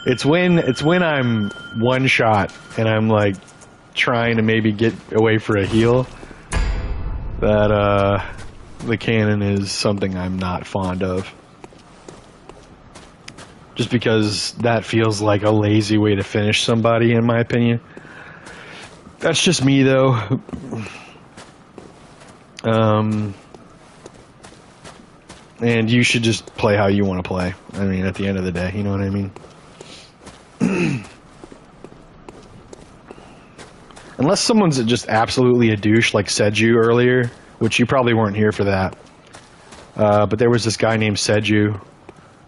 It's when I'm one shot and I'm like trying to maybe get away for a heal that the cannon is something I'm not fond of. Just because that feels like a lazy way to finish somebody, in my opinion. That's just me, though. And you should just play how you want to play. I mean, at the end of the day, you know what I mean? Unless someone's just absolutely a douche, like Seju earlier, which you probably weren't here for that. But there was this guy named Seju,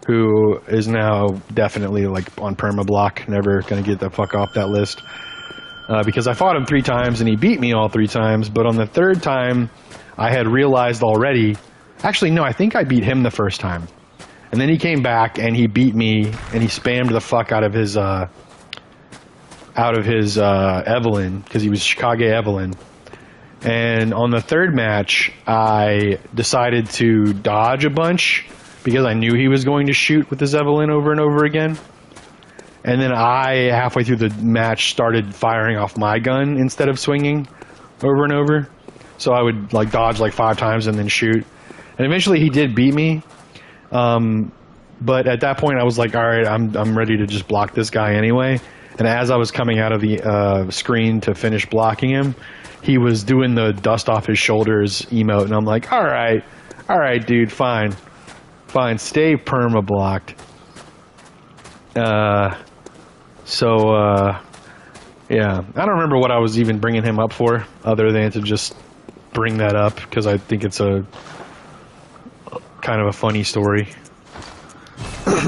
who is now definitely like on permablock, never gonna get the fuck off that list. Because I fought him 3 times and he beat me all 3 times, but on the 3rd time, I had realized already. Actually, no, I think I beat him the first time, and then he came back and he beat me and he spammed the fuck out of his Evelyn, because he was Shikage Evelyn. And on the 3rd match, I decided to dodge a bunch because I knew he was going to shoot with his Evelyn over and over again. And then I, halfway through the match, started firing off my gun instead of swinging over and over. So I would like dodge like 5 times and then shoot. And eventually he did beat me. But at that point I was like, all right, I'm ready to just block this guy anyway. And as I was coming out of the screen to finish blocking him, he was doing the dust off his shoulders emote, and I'm like, all right, dude, fine, stay perma blocked. Yeah, I don't remember what I was even bringing him up for, other than to just bring that up because I think it's a kind of a funny story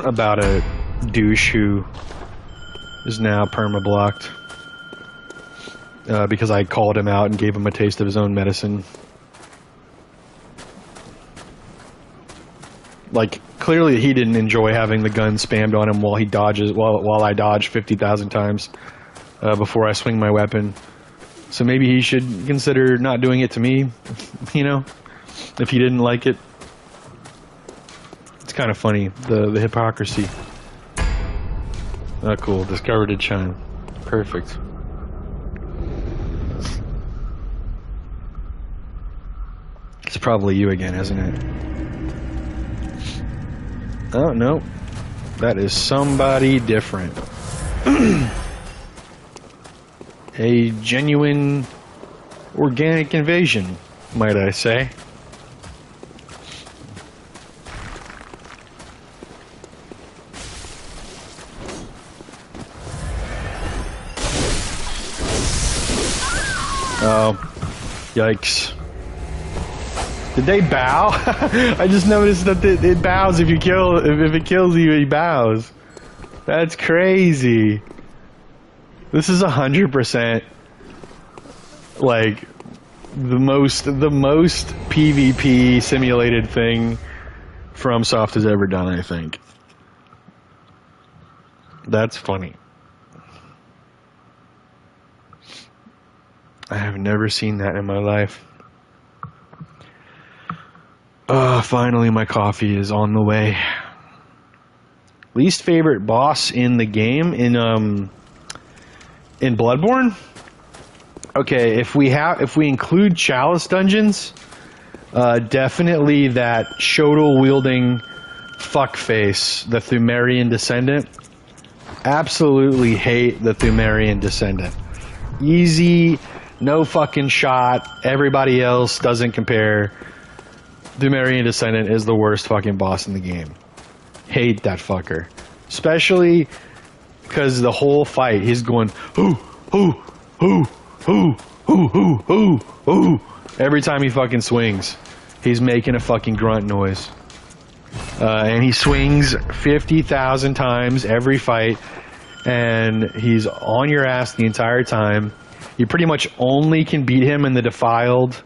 about a douche who is now perma blocked. Because I called him out and gave him a taste of his own medicine. Like, clearly he didn't enjoy having the gun spammed on him while he dodges, while I dodge 50,000 times before I swing my weapon. So maybe he should consider not doing it to me, you know, if he didn't like it. It's kind of funny, the hypocrisy. Oh, cool. Discovered a chime. Perfect. It's probably you again, isn't it? Oh, no. That is somebody different. A genuine organic invasion, might I say. Oh, yikes. Did they bow? I just noticed that it bows if you kill, if it kills you, it bows. That's crazy. This is 100% like the most PvP simulated thing FromSoft has ever done, I think. That's funny. I have never seen that in my life. Finally my coffee is on the way. Least favorite boss in the game in Bloodborne. Okay, if we include Chalice dungeons, definitely that Shodal wielding fuckface, the Thumerian Descendant. Absolutely hate the Thumerian Descendant. Easy, no fucking shot. Everybody else doesn't compare. Thumerian Descendant is the worst fucking boss in the game. Hate that fucker. Especially because the whole fight he's going hoo hoo hoo hoo hoo hoo hoo hoo. Every time he fucking swings, he's making a fucking grunt noise. And he swings 50,000 times every fight, and he's on your ass the entire time. You pretty much only can beat him in the defiled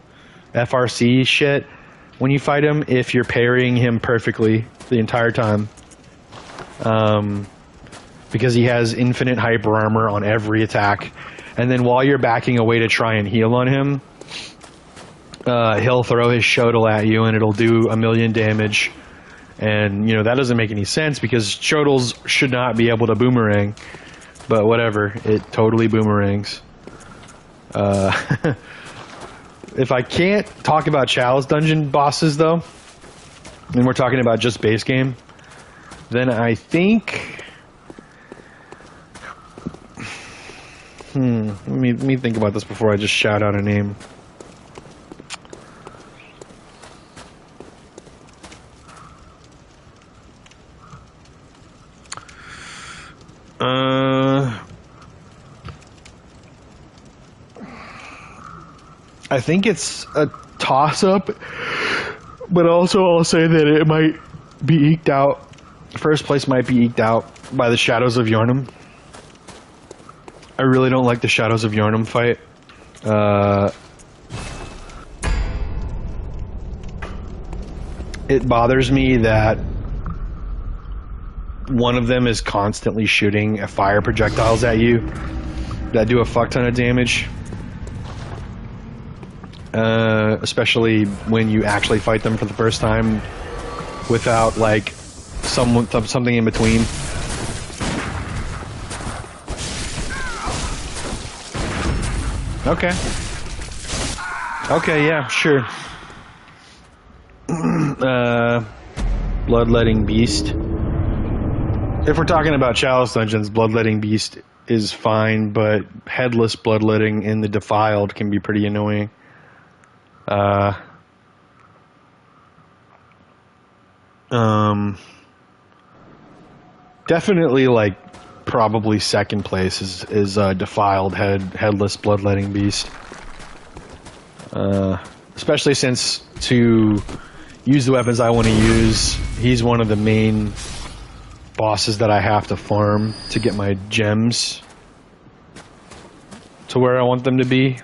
FRC shit when you fight him if you're parrying him perfectly the entire time. Because he has infinite hyper armor on every attack. And then while you're backing away to try and heal on him, he'll throw his Shodal at you and it'll do 1,000,000 damage. And, you know, that doesn't make any sense because Shodals should not be able to boomerang. But whatever, it totally boomerangs. If I can't talk about Chalice dungeon bosses, though, and we're talking about just base game, then I think... let me think about this before I just shout out a name. I think it's a toss-up, but also I'll say that it might be eked out. First place might be eked out by the Shadows of Yharnam. I really don't like the Shadows of Yharnam fight. It bothers me that one of them is constantly shooting fire projectiles at you that do a fuck ton of damage. Especially when you actually fight them for the first time without, like, something in between. Okay. Okay, yeah, sure. Bloodletting Beast. If we're talking about Chalice dungeons, Bloodletting Beast is fine, but headless bloodletting in the Defiled can be pretty annoying. Definitely, like, probably second place is Defiled headless bloodletting beast. Especially since to use the weapons I want to use, he's one of the main bosses that I have to farm to get my gems to where I want them to be.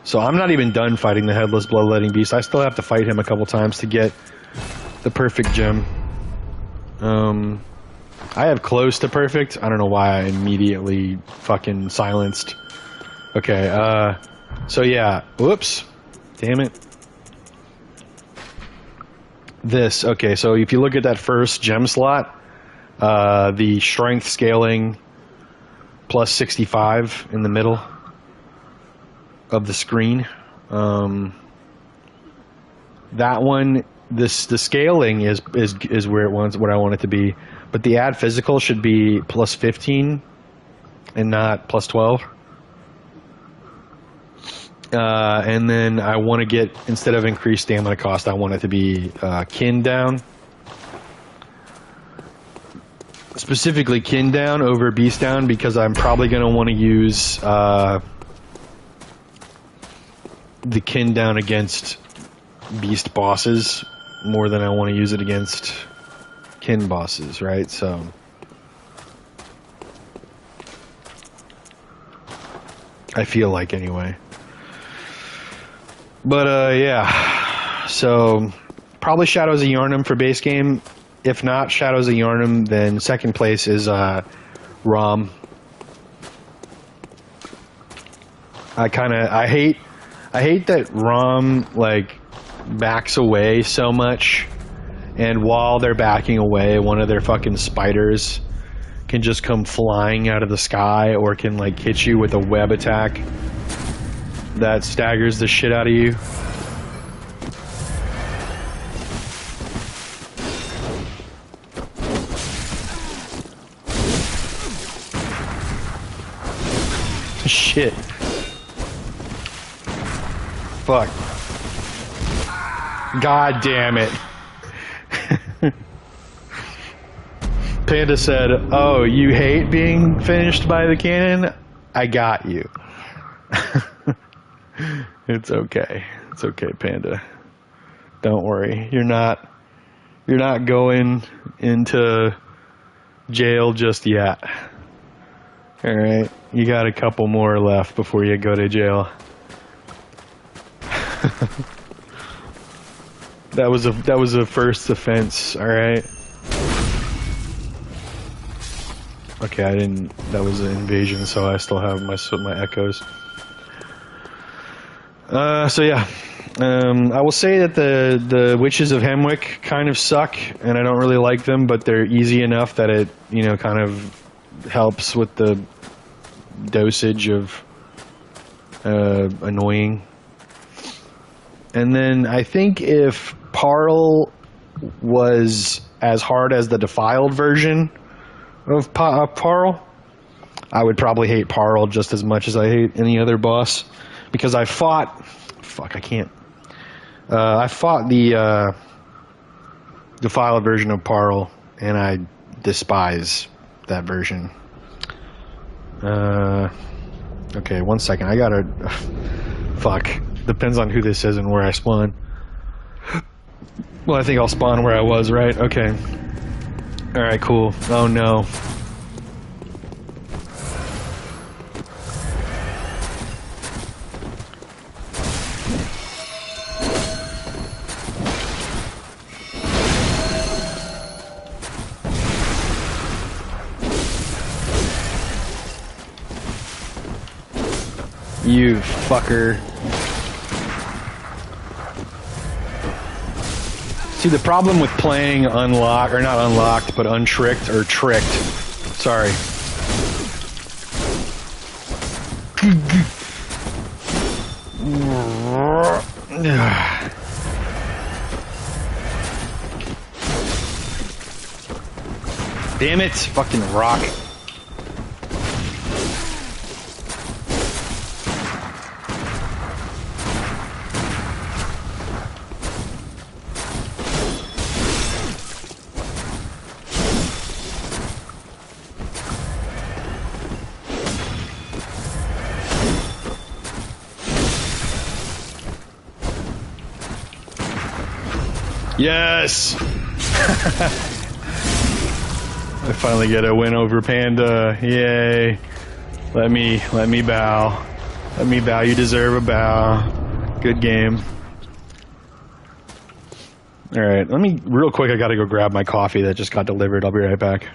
So I'm not even done fighting the headless bloodletting beast. I still have to fight him a couple times to get the perfect gem. I have close to perfect. I don't know why I immediately fucking silenced. Okay, so yeah. Whoops. Damn it. This. Okay, so if you look at that first gem slot, the strength scaling plus 65 in the middle of the screen. That one, the scaling is where what I want it to be, but the add physical should be plus 15 and not plus 12. And then I want to get, instead of increased stamina cost, I want it to be kin down. Specifically kin down over beast down, because I'm probably going to want to use the kin down against beast bosses more than I want to use it against kin bosses, right? So I feel like, anyway. But yeah, so probably Shadows of Yharnam for base game. If not Shadows of Yharnam, then second place is ROM. I hate that ROM, like, backs away so much and while they're backing away, one of their fucking spiders can just come flying out of the sky, or can like hit you with a web attack that staggers the shit out of you. Shit. Fuck. God damn it. Panda said, "Oh, you hate being finished by the cannon? I got you." It's okay. It's okay, Panda. Don't worry. You're not going into jail just yet. All right. You got a couple more left before you go to jail. That was a first offense, all right? Okay, that was an invasion, so I still have my echoes. So yeah, I will say that the Witches of Hemwick kind of suck, and I don't really like them, but they're easy enough that it, you know, kind of helps with the dosage of annoying. And then I think if Parl was as hard as the Defiled version of Parl, I would probably hate Parl just as much as I hate any other boss, because I fought I fought the Defiled version of Parl, and I despise that version. Okay, 1 second, I gotta fuck, depends on who this is and where I spawn. Well, I think I'll spawn where I was, right? Okay. Alright, cool. Oh no. You fucker. See, the problem with playing unlocked, or not unlocked, but untricked, or tricked. Sorry. Damn it, fucking rock. Yes! I finally get a win over Panda. Yay. Let me bow. Let me bow. You deserve a bow. Good game. Alright, real quick, I gotta go grab my coffee that just got delivered. I'll be right back.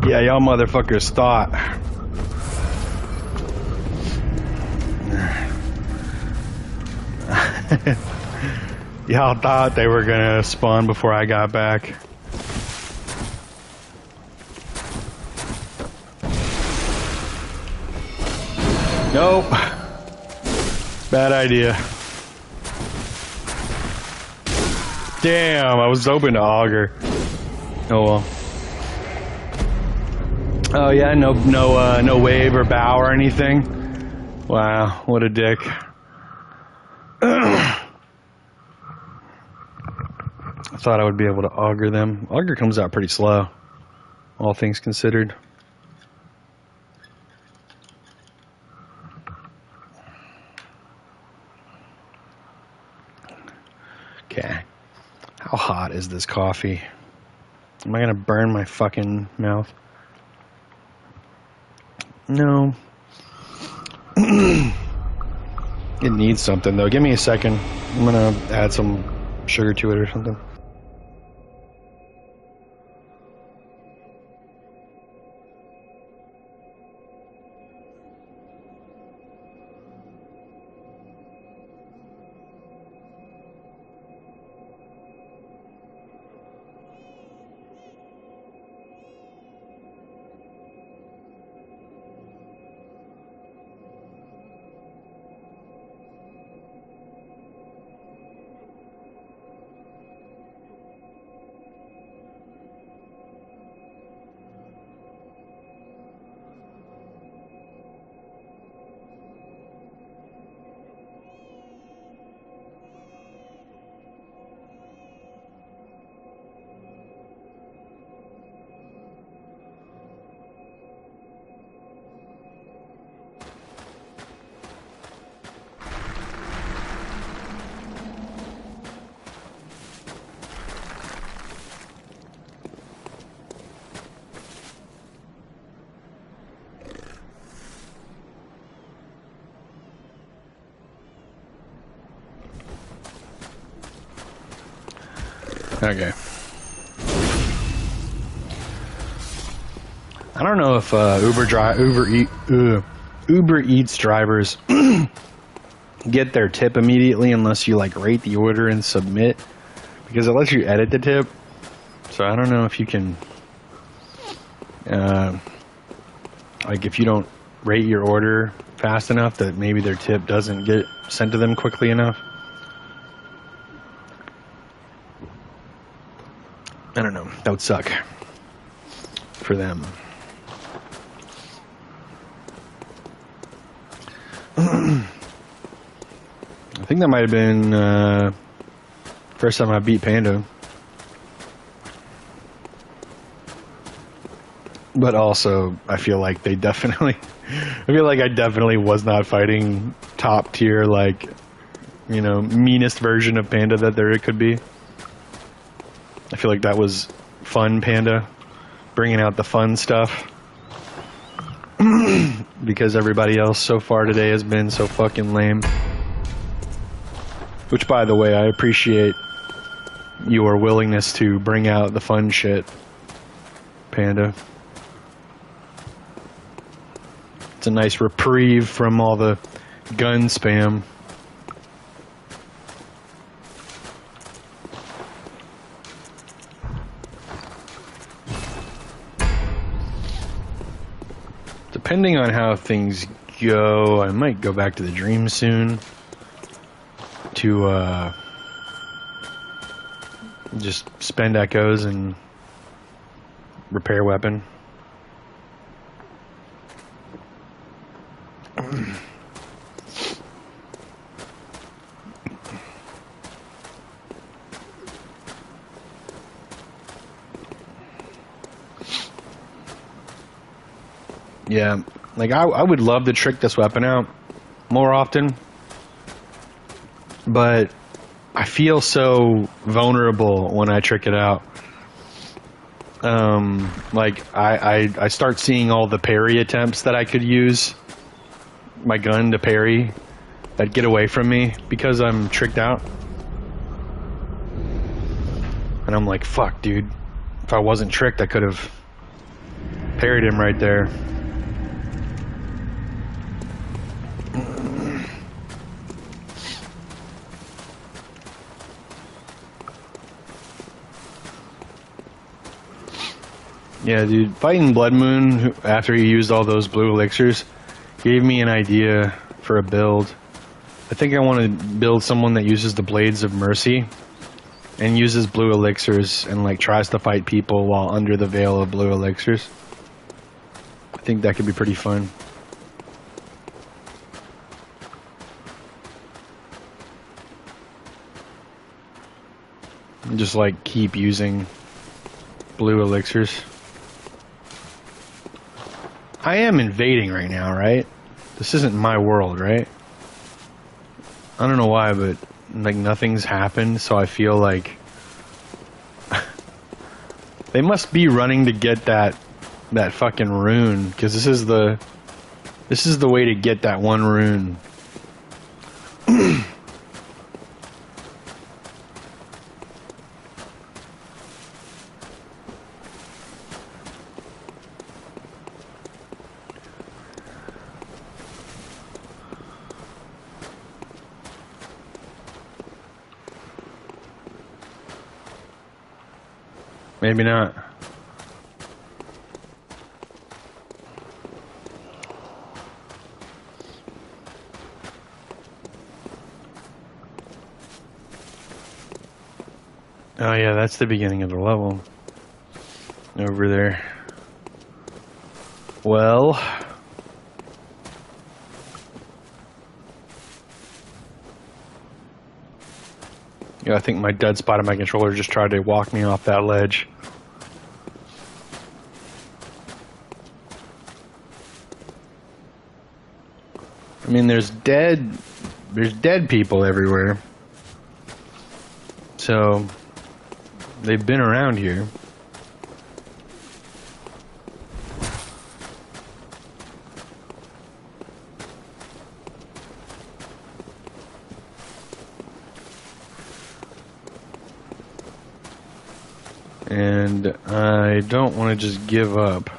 Yeah, y'all motherfuckers thought. Y'all thought they were gonna spawn before I got back. Nope. Bad idea. Damn, I was hoping to auger. Oh well. Oh yeah, no wave or bow or anything. Wow, what a dick. I thought I would be able to auger them. Auger comes out pretty slow, all things considered. Okay. How hot is this coffee? Am I gonna burn my fucking mouth? No. It needs something though. Give me a second. I'm gonna add some sugar to it or something. Okay. I don't know if Uber Eats drivers get their tip immediately unless you like rate the order and submit, because it lets you edit the tip. So I don't know if you can, like if you don't rate your order fast enough, that maybe their tip doesn't get sent to them quickly enough. I don't know. That would suck for them. I think that might have been first time I beat Panda. But also, I feel like I definitely was not fighting top tier, like, you know, meanest version of Panda that there could be. I feel like that was fun Panda, bringing out the fun stuff. Because everybody else so far today has been so fucking lame. Which, by the way, I appreciate your willingness to bring out the fun shit, Panda. It's a nice reprieve from all the gun spam. Depending on how things go, I might go back to the dream soon to just spend echoes and repair weapon. Yeah, like I would love to trick this weapon out more often, but I feel so vulnerable when I trick it out. Like I start seeing all the parry attempts that I could use my gun to parry that get away from me because I'm tricked out. And I'm like, fuck, dude. If I wasn't tricked, I could have parried him right there. Yeah, dude, fighting Blood Moon after he used all those blue elixirs, gave me an idea for a build. I think I want to build someone that uses the Blades of Mercy and uses blue elixirs and like tries to fight people while under the veil of blue elixirs. I think that could be pretty fun. And just like keep using blue elixirs. I am invading right now, right? This isn't my world, right? I don't know why, but like nothing's happened, so I feel like they must be running to get that fucking rune, because this is the way to get that one rune. Maybe not. Oh yeah, that's the beginning of the level. Over there. Well... yeah, I think my dead spot of my controller just tried to walk me off that ledge. I mean, there's dead people everywhere. So, they've been around here. And I don't want to just give up.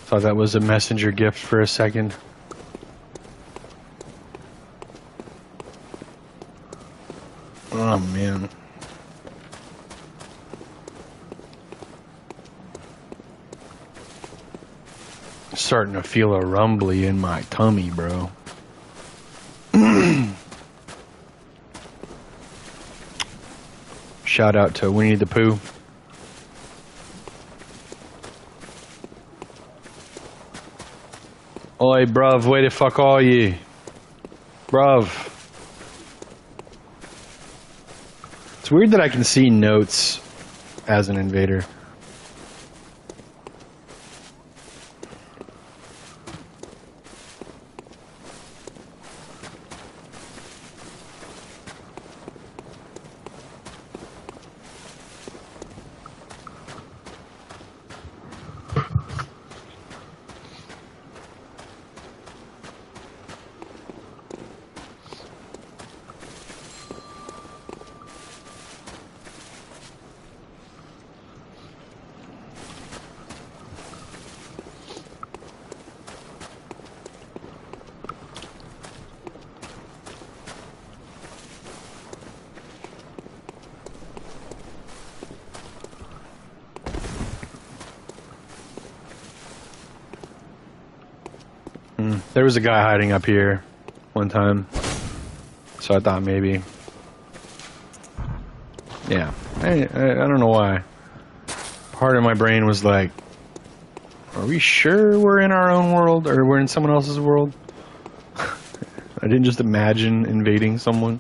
Thought that was a messenger gift for a second. Oh man. Starting to feel a rumbly in my tummy, bro. Shout out to Winnie the Pooh. Oi, bruv, where the fuck are you? Bruv. It's weird that I can see notes as an invader. There was a guy hiding up here one time, so I thought maybe. Yeah, I don't know why. Part of my brain was like, are we sure we're in our own world or we're in someone else's world? I didn't just imagine invading someone.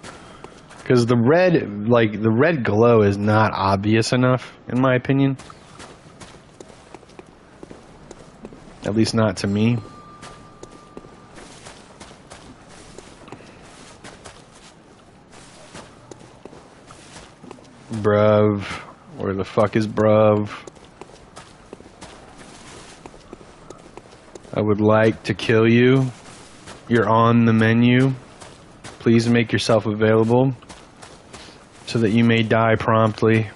Because the red glow is not obvious enough, in my opinion. At least not to me. Bruv. Where the fuck is bruv? I would like to kill you. You're on the menu. Please make yourself available so that you may die promptly.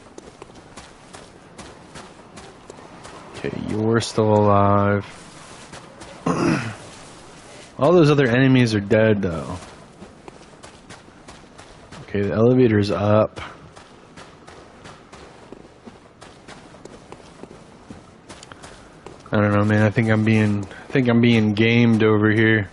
Okay, you're still alive. All those other enemies are dead though. Okay, the elevator's up. I don't know, man. I think I'm being think I'm being gamed over here.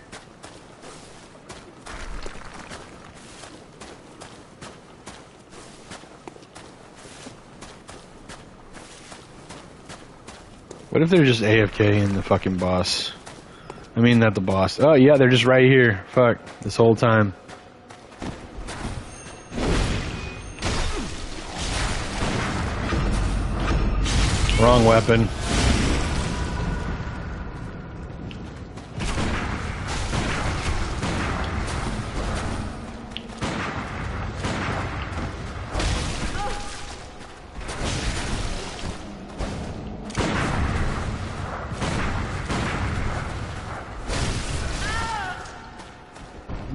What if they're just AFK in the fucking boss? I mean, not the boss. Oh, yeah, they're just right here. Fuck, this whole time. Wrong weapon.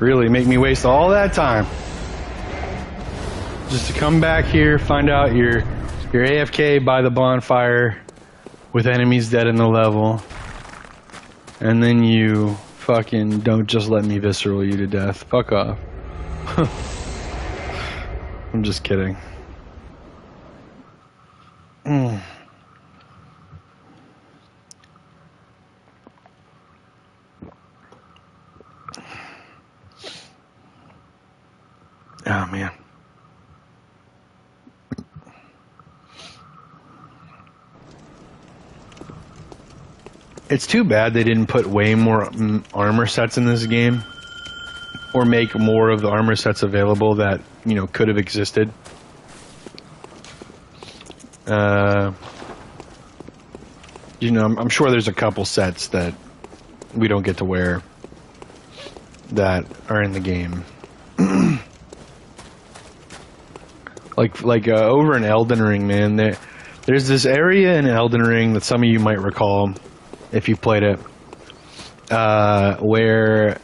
Really make me waste all that time just to come back here, find out you're AFK by the bonfire with enemies dead in the level, and then you fucking don't just let me visceral you to death. Fuck off. I'm just kidding. Oh, man. It's too bad they didn't put way more armor sets in this game, or make more of the armor sets available that, you know, could have existed. You know, I'm sure there's a couple sets that we don't get to wear that are in the game. Like over in Elden Ring, man, there's this area in Elden Ring that some of you might recall if you've played it, where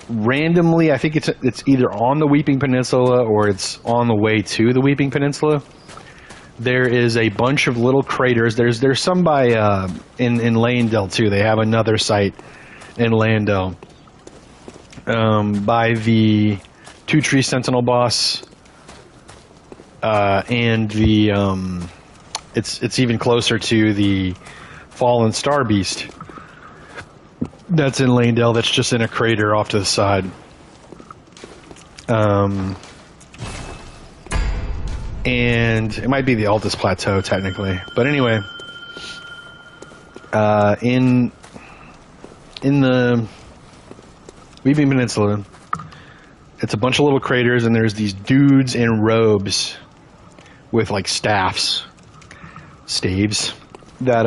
randomly, I think it's either on the Weeping Peninsula or it's on the way to the Weeping Peninsula. There is a bunch of little craters. There's some by in Landell too. They have another site in Landell by the Two Tree Sentinel boss. And the it's even closer to the Fallen Star Beast that's in Landell. That's just in a crater off to the side. And it might be the Altus Plateau technically, but anyway, in the Weeping Peninsula, it's a bunch of little craters, and there's these dudes in robes with like staves that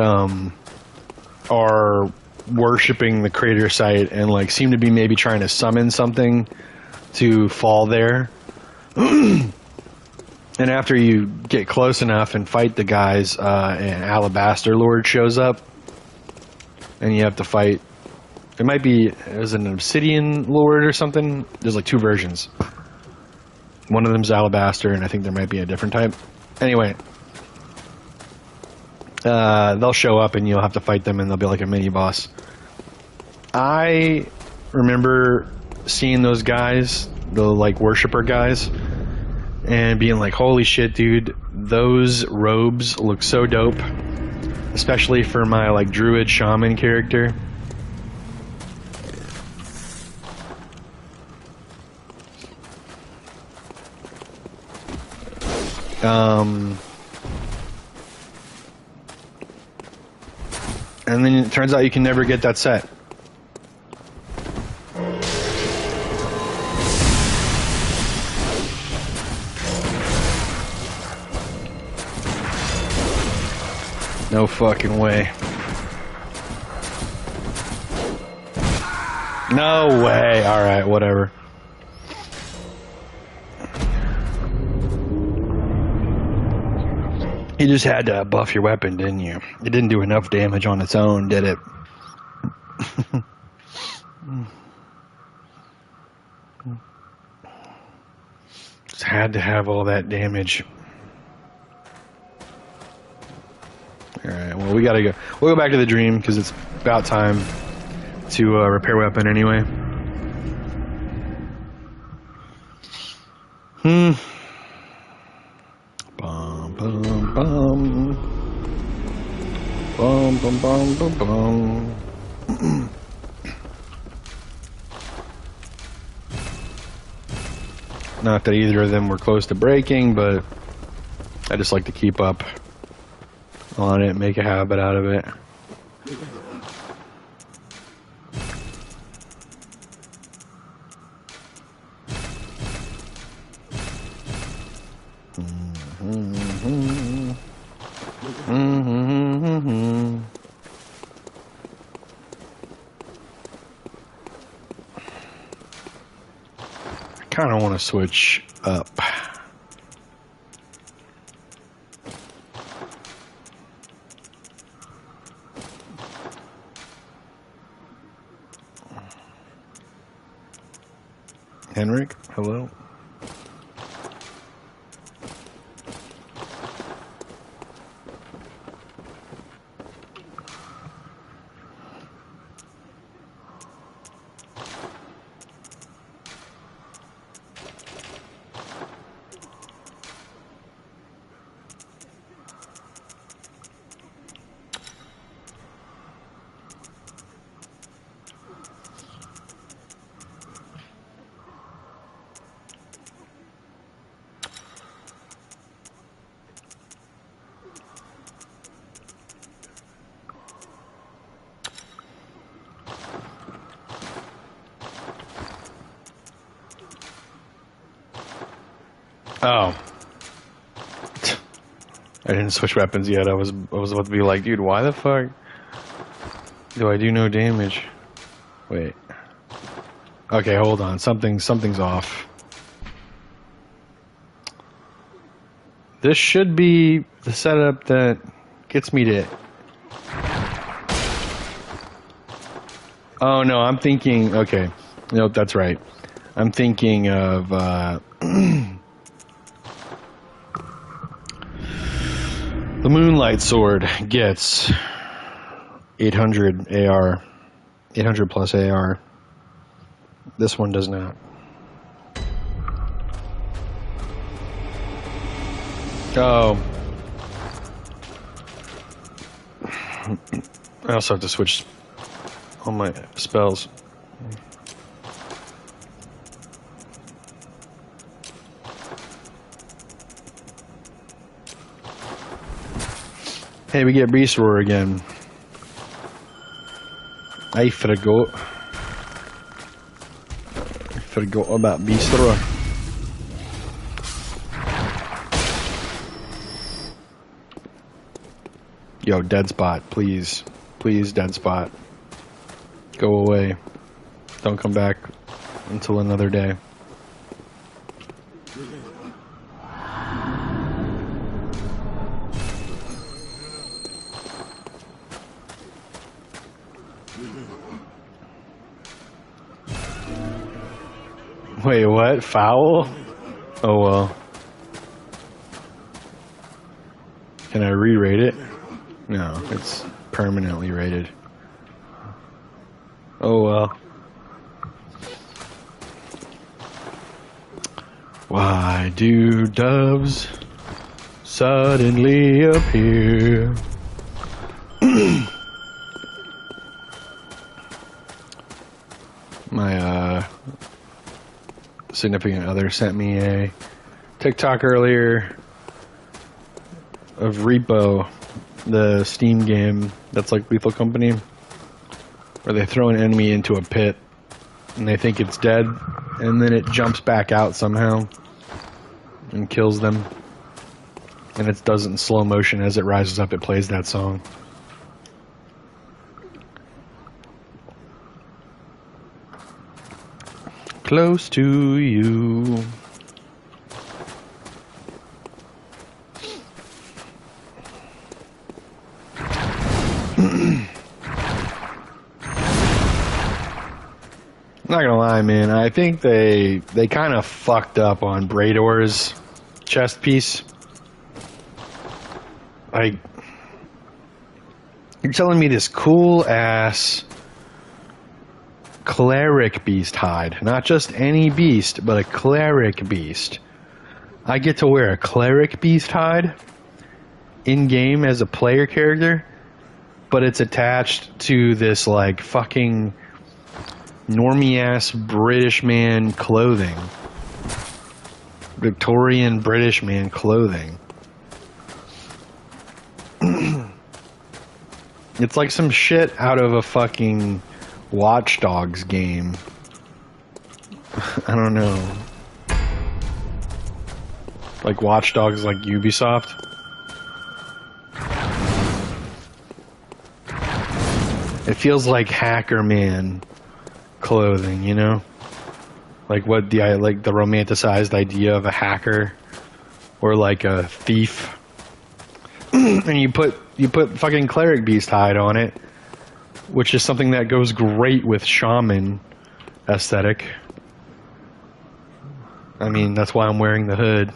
are worshipping the crater site and like seem to be maybe trying to summon something to fall there. And after you get close enough and fight the guys, an Alabaster Lord shows up, and you have to fight. It might be as an Obsidian Lord or something. There's like two versions. One of them's Alabaster, and I think there might be a different type. Anyway, they'll show up, and you'll have to fight them, and they'll be like a mini boss. I remember seeing those guys, the like worshiper guys, and being like, "Holy shit, dude! Those robes look so dope," especially for my like druid shaman character. And then it turns out you can never get that set. No fucking way. No way. Alright, whatever. You just had to buff your weapon, didn't you? It didn't do enough damage on its own, did it? Just had to have all that damage. Alright, well, we gotta go. We'll go back to the dream, because it's about time to repair weapon anyway. Bum, bum, bum. Bum, bum, bum, bum, bum. Not that either of them were close to breaking, but I just like to keep up on it, make a habit out of it. I kind of want to switch up. Henrik, hello. Oh. I didn't switch weapons yet. I was about to be like, dude, why the fuck do I do no damage? Wait. Okay, hold on. Something's off. This should be the setup that gets me to... Oh, no, I'm thinking... Okay. Nope, that's right. I'm thinking of... The Moonlight Sword gets 800 AR, 800 plus AR. This one does not. Oh. I also have to switch all my spells. Hey, we get Beast Roar again. I forgot about Beast Roar. Yo, dead spot, please. Please, dead spot. Go away. Don't come back until another day. Wait, what? Foul? Oh well. Can I re-rate it? No, it's permanently rated. Oh well. Why do doves suddenly appear? My significant other sent me a TikTok earlier of Repo, the Steam game that's like Lethal Company, where they throw an enemy into a pit and they think it's dead, and then it jumps back out somehow and kills them, and it does it in slow motion. As it rises up, it plays that song. Close to you. Not gonna lie, man. I think they kind of fucked up on Brador's chest piece. Like, you're telling me this cool ass cleric beast hide, not just any beast, but a cleric beast. I get to wear a cleric beast hide in game as a player character, but it's attached to this like fucking normie-ass British man clothing. Victorian British man clothing. It's like some shit out of a fucking Watch Dogs game. I don't know. Like Watch Dogs, like Ubisoft. It feels like Hacker Man clothing, you know? Like what the romanticized idea of a hacker or like a thief. And you put fucking cleric beast hide on it, which is something that goes great with shaman aesthetic. I mean, that's why I'm wearing the hood.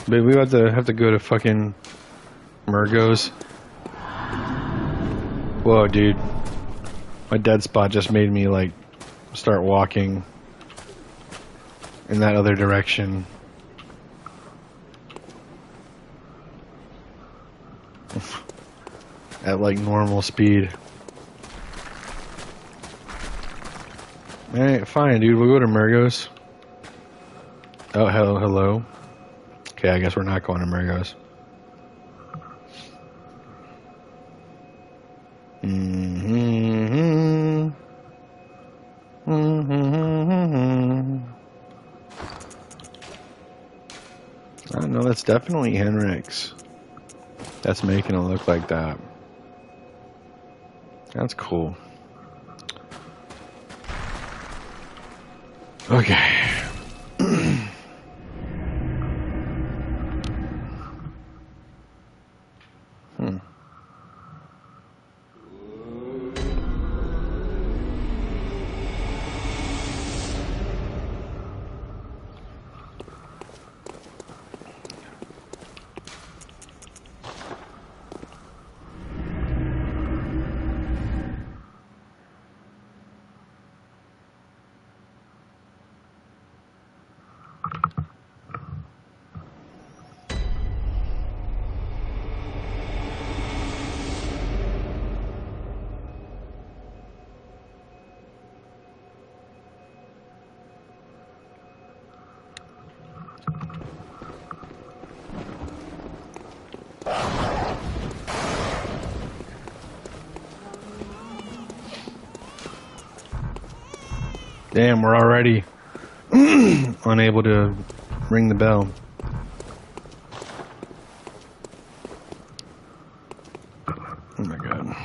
But we have to go to fucking Murgo's. Whoa, dude. My dead spot just made me like start walking in that other direction. At like normal speed. Alright, fine, dude. We'll go to Murgo's. Oh, hello. Okay, I guess we're not going to Murgo's. I don't know, that's definitely Henrik's. That's making it look like that. That's cool. Okay. Damn, we're already unable to ring the bell. Oh my god.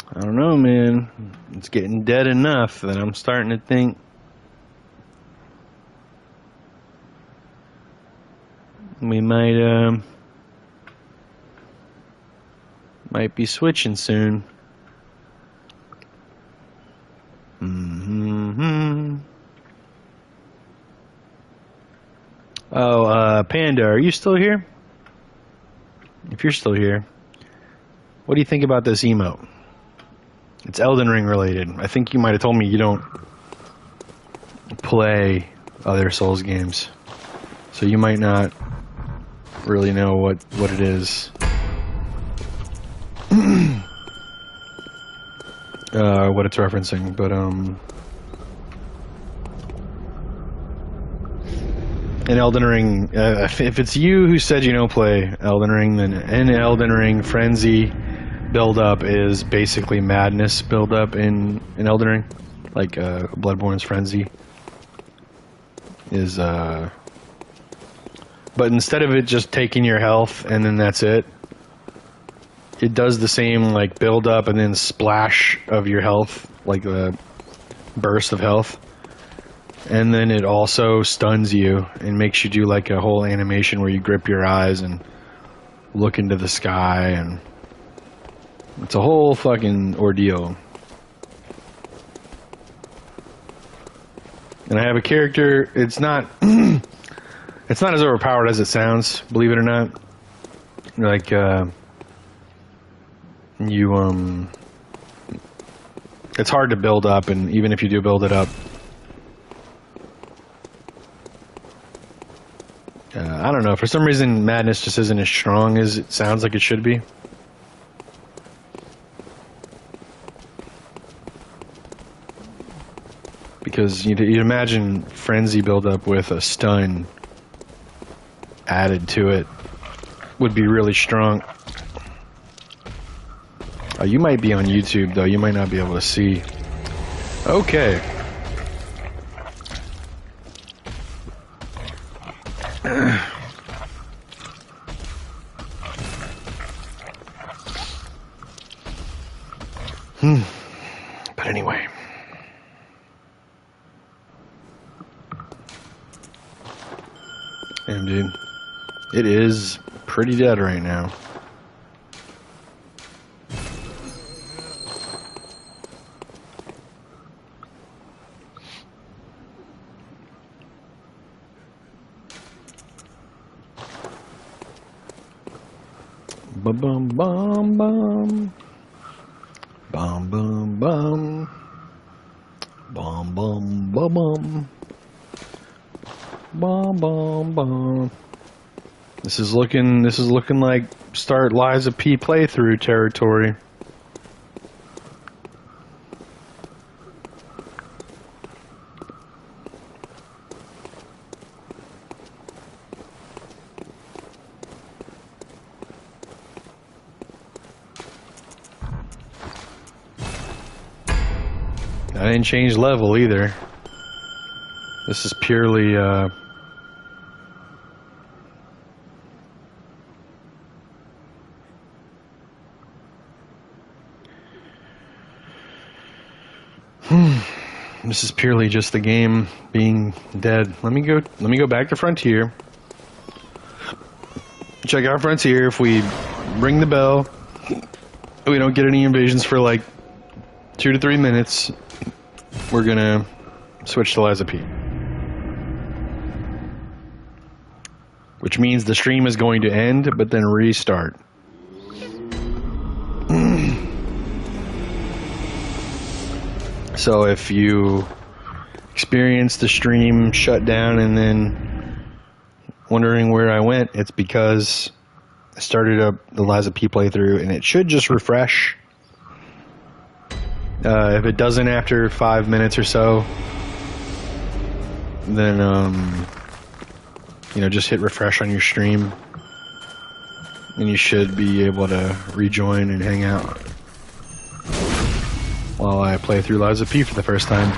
I don't know, man. It's getting dead enough that I'm starting to think we might be switching soon. Oh, Panda, are you still here? If you're still here, what do you think about this emote? It's Elden Ring related. I think you might have told me you don't play other Souls games. So you might not really know what it is. What it's referencing, but in Elden Ring, if it's you who said you don't play Elden Ring, then in Elden Ring, Frenzy build-up is basically madness build-up in Elden Ring. Like Bloodborne's Frenzy is... But instead of it just taking your health and then that's it, it does the same like build-up and then splash of your health, like a burst of health. And then it also stuns you and makes you do like a whole animation where you grip your eyes and look into the sky, and it's a whole fucking ordeal. And I have a character, it's not it's not as overpowered as it sounds, believe it or not. Like it's hard to build up, and even if you do build it up, I don't know, for some reason madness just isn't as strong as it sounds like it should be. Because you'd imagine frenzy build-up with a stun added to it would be really strong. Oh, you might be on YouTube though, you might not be able to see. Okay. But anyway. Damn, dude. It is pretty dead right now. Bum bum bum bum. Bum bum bum. Bum bum bum bum. Bum bum bum. This is looking like start Liza P playthrough territory. I didn't change level either. This is purely this is purely just the game being dead. Let me go back to Frontier. Check out Frontier. If we ring the bell, we don't get any invasions for like 2 to 3 minutes, we're gonna switch to Liza P. Which means the stream is going to end, but then restart. So if you experience the stream shut down and then wondering where I went, it's because I started up the Liza P playthrough and it should just refresh. If it doesn't after 5 minutes or so, then just hit refresh on your stream and you should be able to rejoin and hang out while I play through Liza P for the first time.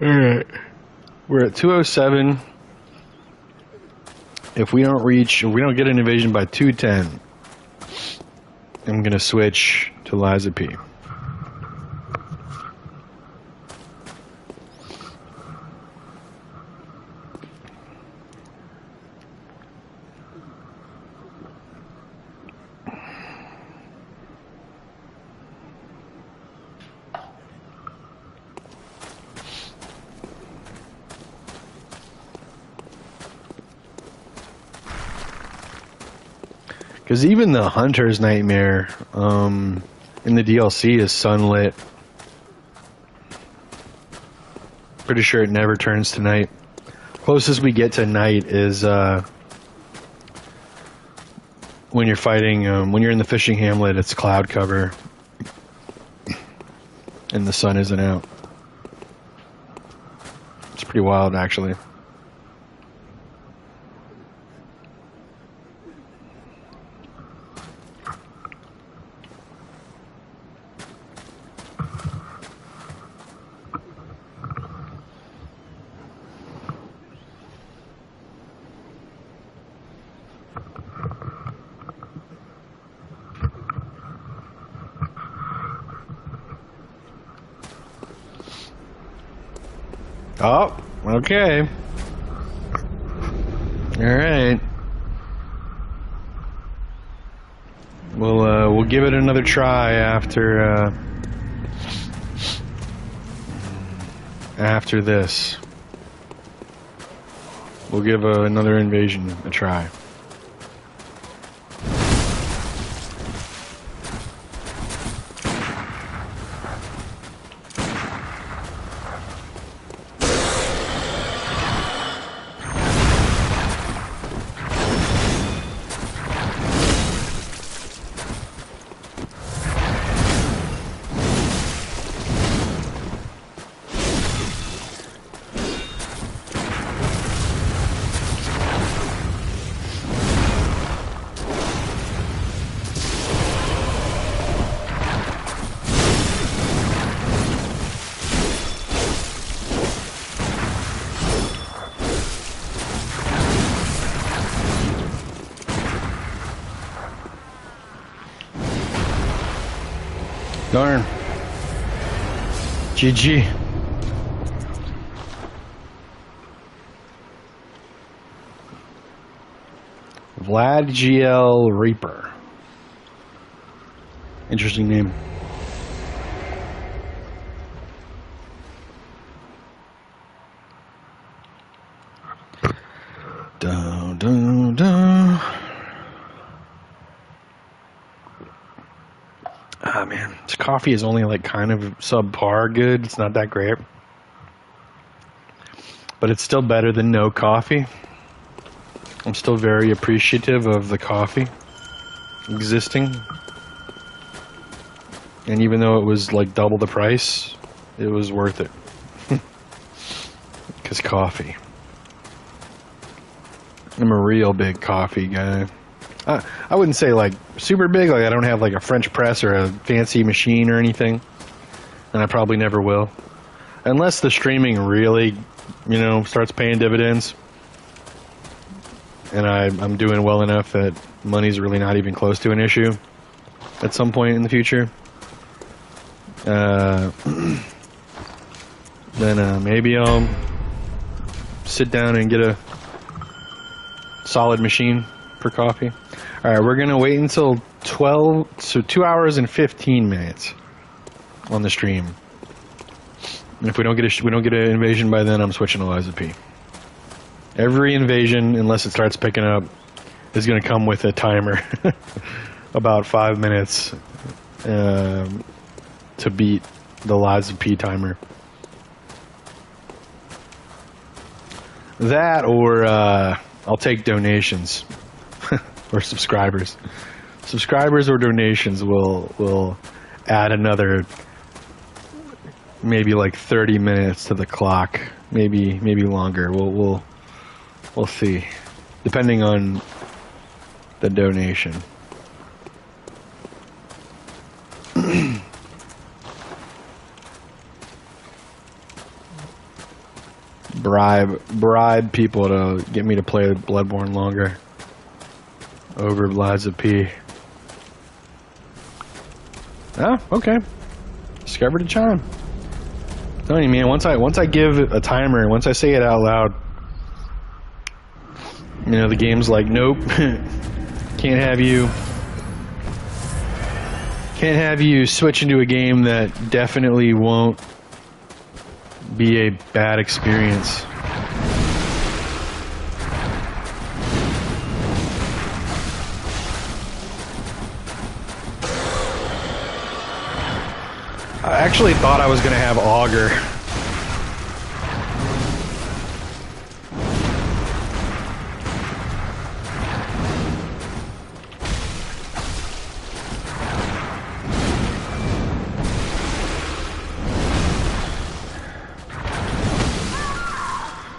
Alright, we're at 207. If we don't get an invasion by 210, I'm gonna switch to Liza P. Because even the Hunter's Nightmare in the DLC is sunlit. Pretty sure it never turns to night. Closest we get to night is when you're fighting, when you're in the fishing hamlet, it's cloud cover. And the sun isn't out. It's pretty wild, actually. Oh, okay. All right. We'll give it another try after this. We'll give another invasion a try. Darn. GG. Vlad GL Reaper. Interesting name. Dun, dun, dun. Ah, man, this coffee is only like kind of subpar good. It's not that great. But it's still better than no coffee. I'm still very appreciative of the coffee existing. And even though it was like double the price, it was worth it. Because coffee. I'm a real big coffee guy. I wouldn't say like super big, like I don't have like a French press or a fancy machine or anything, and I probably never will, unless the streaming really, you know, starts paying dividends, and I'm doing well enough that money's really not even close to an issue at some point in the future. Then maybe I'll sit down and get a solid machine for coffee. All right, we're gonna wait until 12, so 2 hours and 15 minutes on the stream. And if we don't get an invasion by then, I'm switching to Liza P. Every invasion, unless it starts picking up, is gonna come with a timer, about 5 minutes, to beat the Liza P timer. That or I'll take donations. Or subscribers. Subscribers or donations will add another maybe like 30 minutes to the clock. Maybe longer. We'll see. Depending on the donation. Bribe people to get me to play Bloodborne longer. Over Liza P. Oh, okay. Discovered a charm. I'm telling you, man, once I give a timer, once I say it out loud, you know, the game's like, nope. Can't have you switch into a game that definitely won't be a bad experience. I actually thought I was going to have Augur.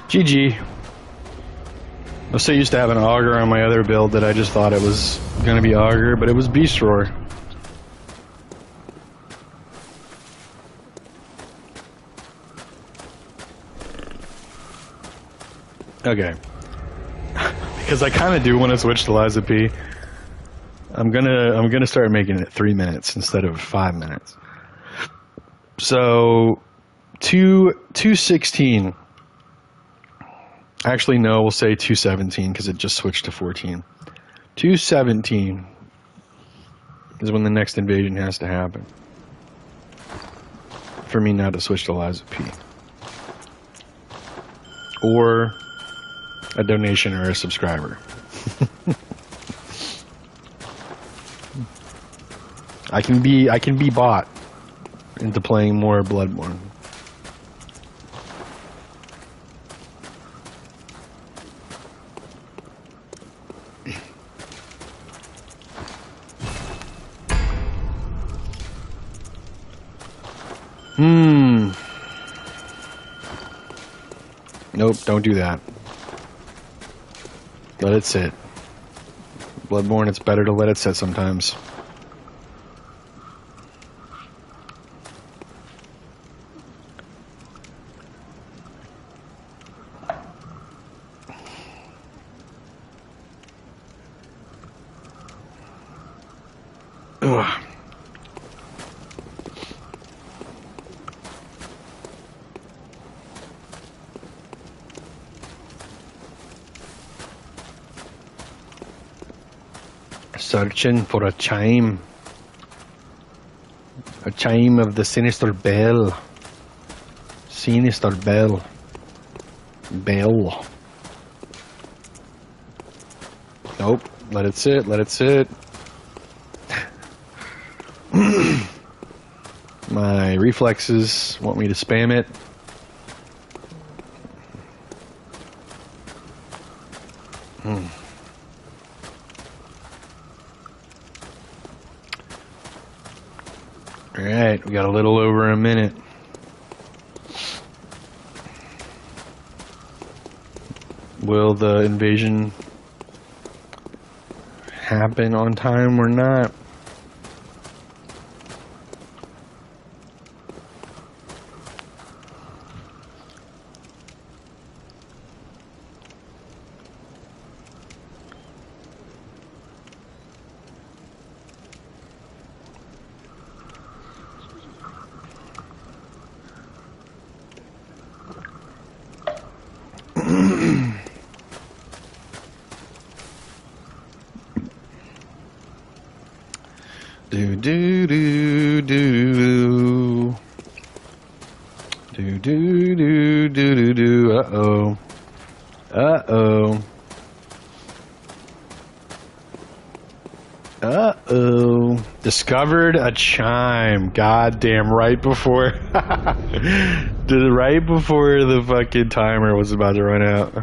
GG. I was so used to having Augur on my other build that I just thought it was going to be Augur, but it was Beast Roar. Okay. Because I kind of do want to switch to Liza P. I'm gonna start making it 3 minutes instead of 5 minutes. So 216. Actually, no, we'll say 217 because it just switched to 14. 217 is when the next invasion has to happen. For me not to switch to Liza P. Or a donation or a subscriber. I can be bought into playing more Bloodborne. Nope, don't do that. Let it sit. Bloodborne, it's better to let it sit sometimes. Ugh. Searching for a chime. A chime of the sinister bell. Sinister bell. Bell. Nope. Let it sit. Let it sit. My reflexes want me to spam it. Alright, we got a little over a minute. Will the invasion happen on time or not? Do do do do do do do do do do. Uh-oh. Uh-oh. Uh-oh. Discovered a chime. Goddamn, right before right before the fucking timer was about to run out.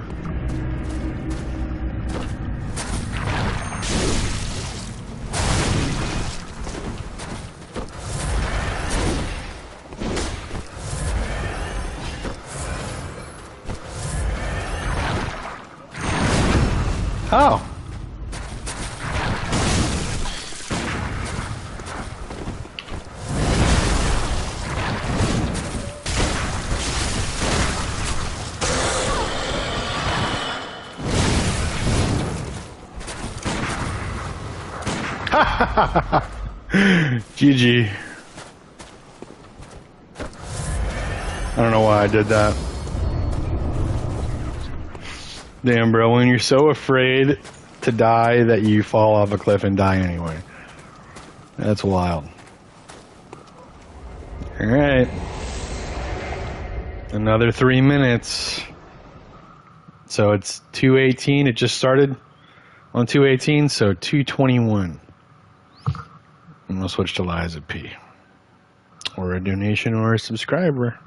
Oh. GG. I don't know why I did that. Damn, bro, when you're so afraid to die that you fall off a cliff and die anyway. That's wild. Alright. Another 3 minutes. So it's 2:18. It just started on 2:18, so 2:21. And we'll switch to Liza P. or a donation or a subscriber.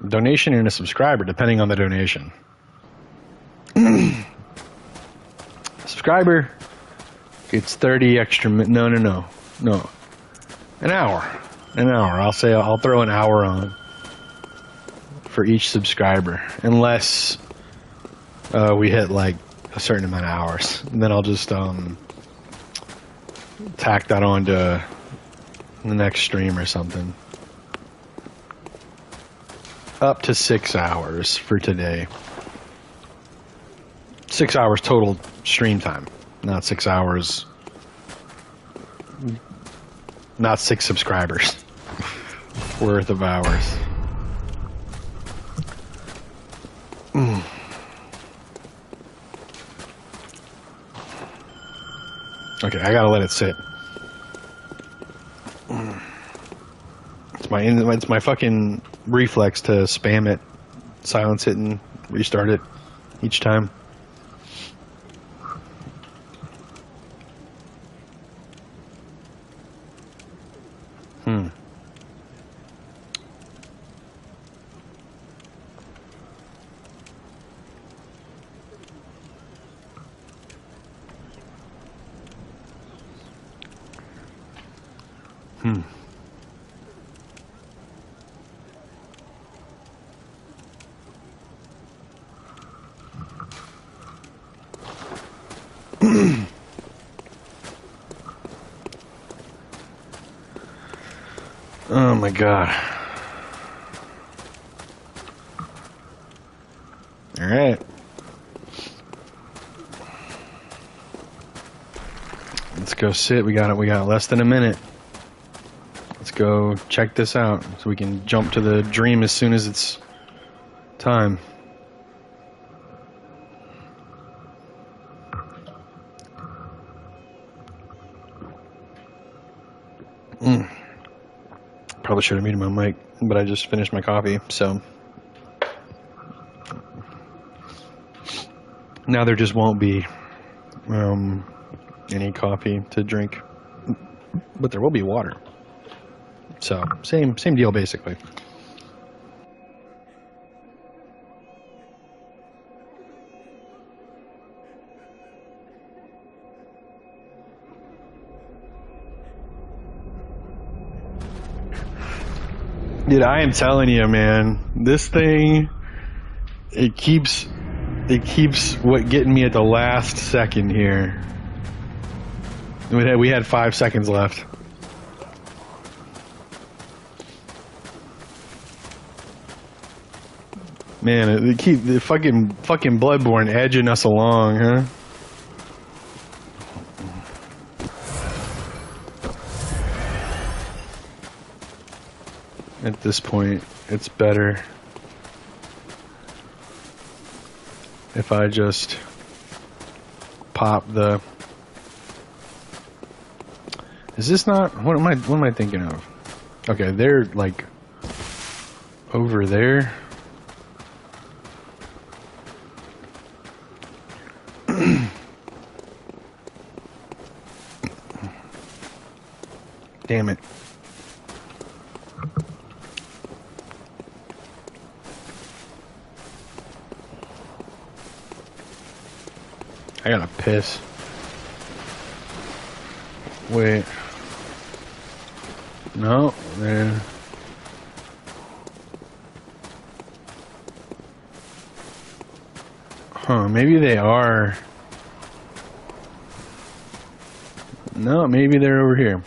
Donation and a subscriber, depending on the donation. Subscriber gets 30 extra no. An hour. I'll throw an hour on for each subscriber, unless we hit like a certain amount of hours. And then I'll just tack that on to the next stream or something. Up to 6 hours for today. 6 hours total stream time, not 6 hours. Not 6 subscribers worth of hours. Okay, I gotta let it sit. It's my fucking reflex to spam it, silence it, and restart it each time. Oh my god. All right. Let's go sit. We got less than a minute. Let's go check this out so we can jump to the dream as soon as it's time. Probably should have muted my mic, but I just finished my coffee, so now there just won't be any coffee to drink, but there will be water. So same deal basically. Dude, I am telling you, man, this thing, it keeps getting me at the last second here. We had 5 seconds left. Man, it keep the fucking Bloodborne edging us along, huh? At this point, it's better if I just pop the... Is this not... What am I thinking of? Okay, they're like over there. Damn it. I gotta piss. Wait. No, man. Huh, maybe they are. No, maybe they're over here.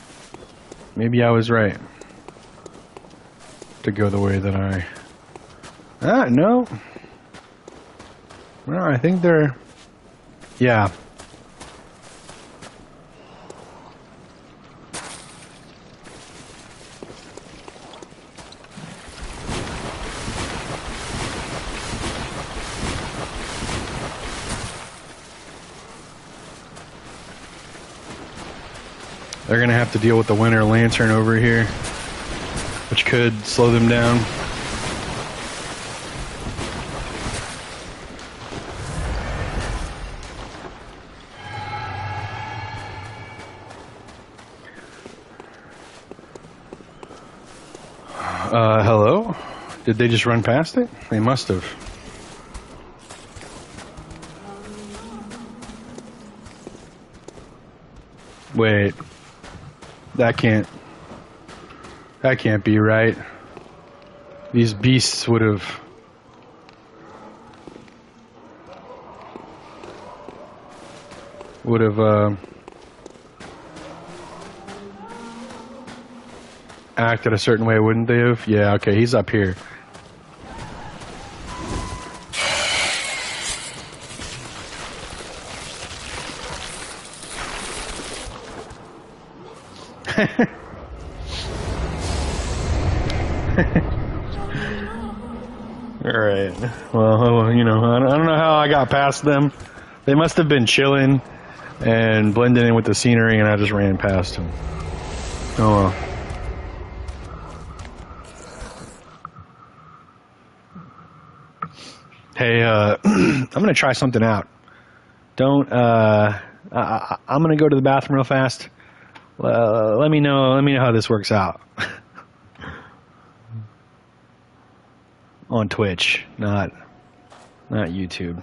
Maybe I was right to go the way that I... no. No, I think they're... Yeah. They're gonna have to deal with the Winter Lantern over here, which could slow them down. Hello? Did they just run past it? They must have. Wait. That can't be right. These beasts would have... acted a certain way, wouldn't they have? Yeah, okay, he's up here. Alright. Well, you know, I don't know how I got past them. They must have been chilling and blending in with the scenery, and I just ran past them. Oh well. Hey, I'm gonna try something out. Don't, I'm gonna go to the bathroom real fast. Let me know how this works out. On Twitch, not YouTube.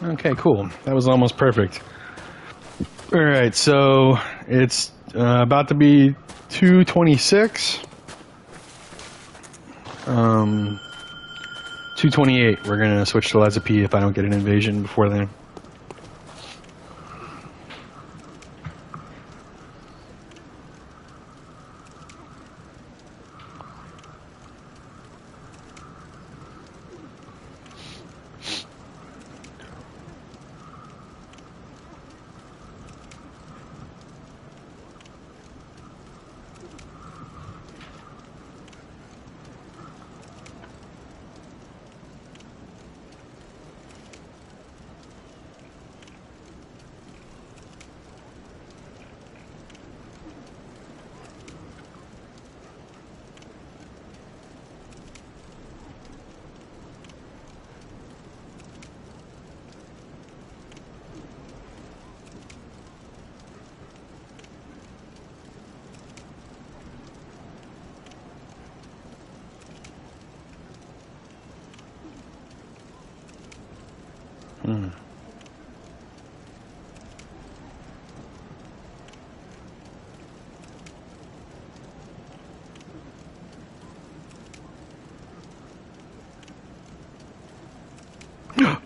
Okay, cool. That was almost perfect. Alright, so it's about to be 2:26. 2:28. We're gonna switch to Liza P if I don't get an invasion before then.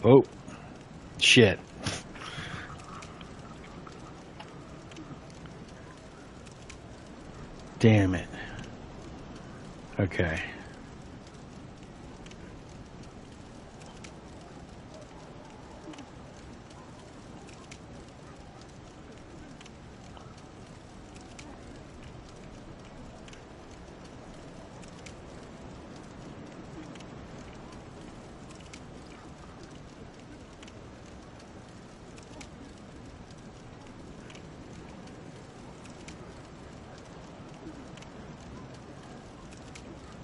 Oh, shit. Damn it. Okay.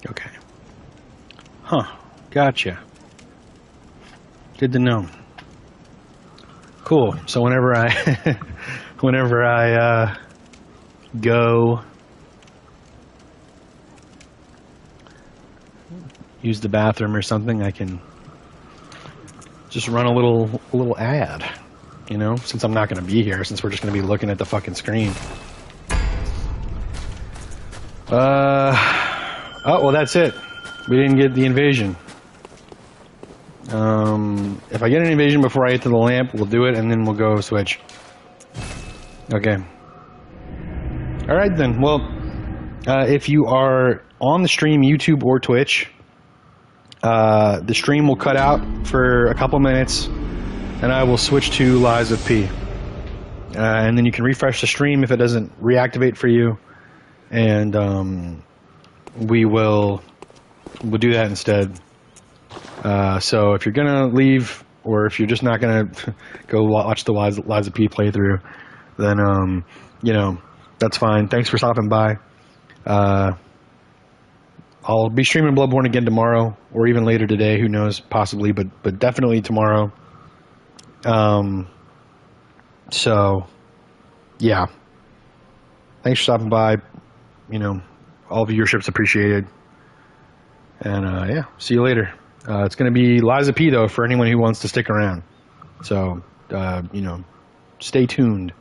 Okay. Huh. Gotcha. Good to know. Cool. So whenever I go use the bathroom or something, I can just run a little ad, you know, since I'm not going to be here, since we're just going to be looking at the fucking screen. Oh, well, that's it. We didn't get the invasion. If I get an invasion before I get to the lamp, we'll do it, and then we'll go switch. Okay. Alright then, well, if you are on the stream, YouTube or Twitch, the stream will cut out for a couple minutes, and I will switch to Lies of P. And then you can refresh the stream if it doesn't reactivate for you, and we'll do that instead. So if you're gonna leave, or if you're just not gonna go watch the Lies of P playthrough, then you know, that's fine. Thanks for stopping by. I'll be streaming Bloodborne again tomorrow, or even later today. Who knows? Possibly, but definitely tomorrow. So yeah. Thanks for stopping by. You know, all viewership's appreciated. And yeah, see you later. It's going to be Lies of P though for anyone who wants to stick around. So you know, stay tuned.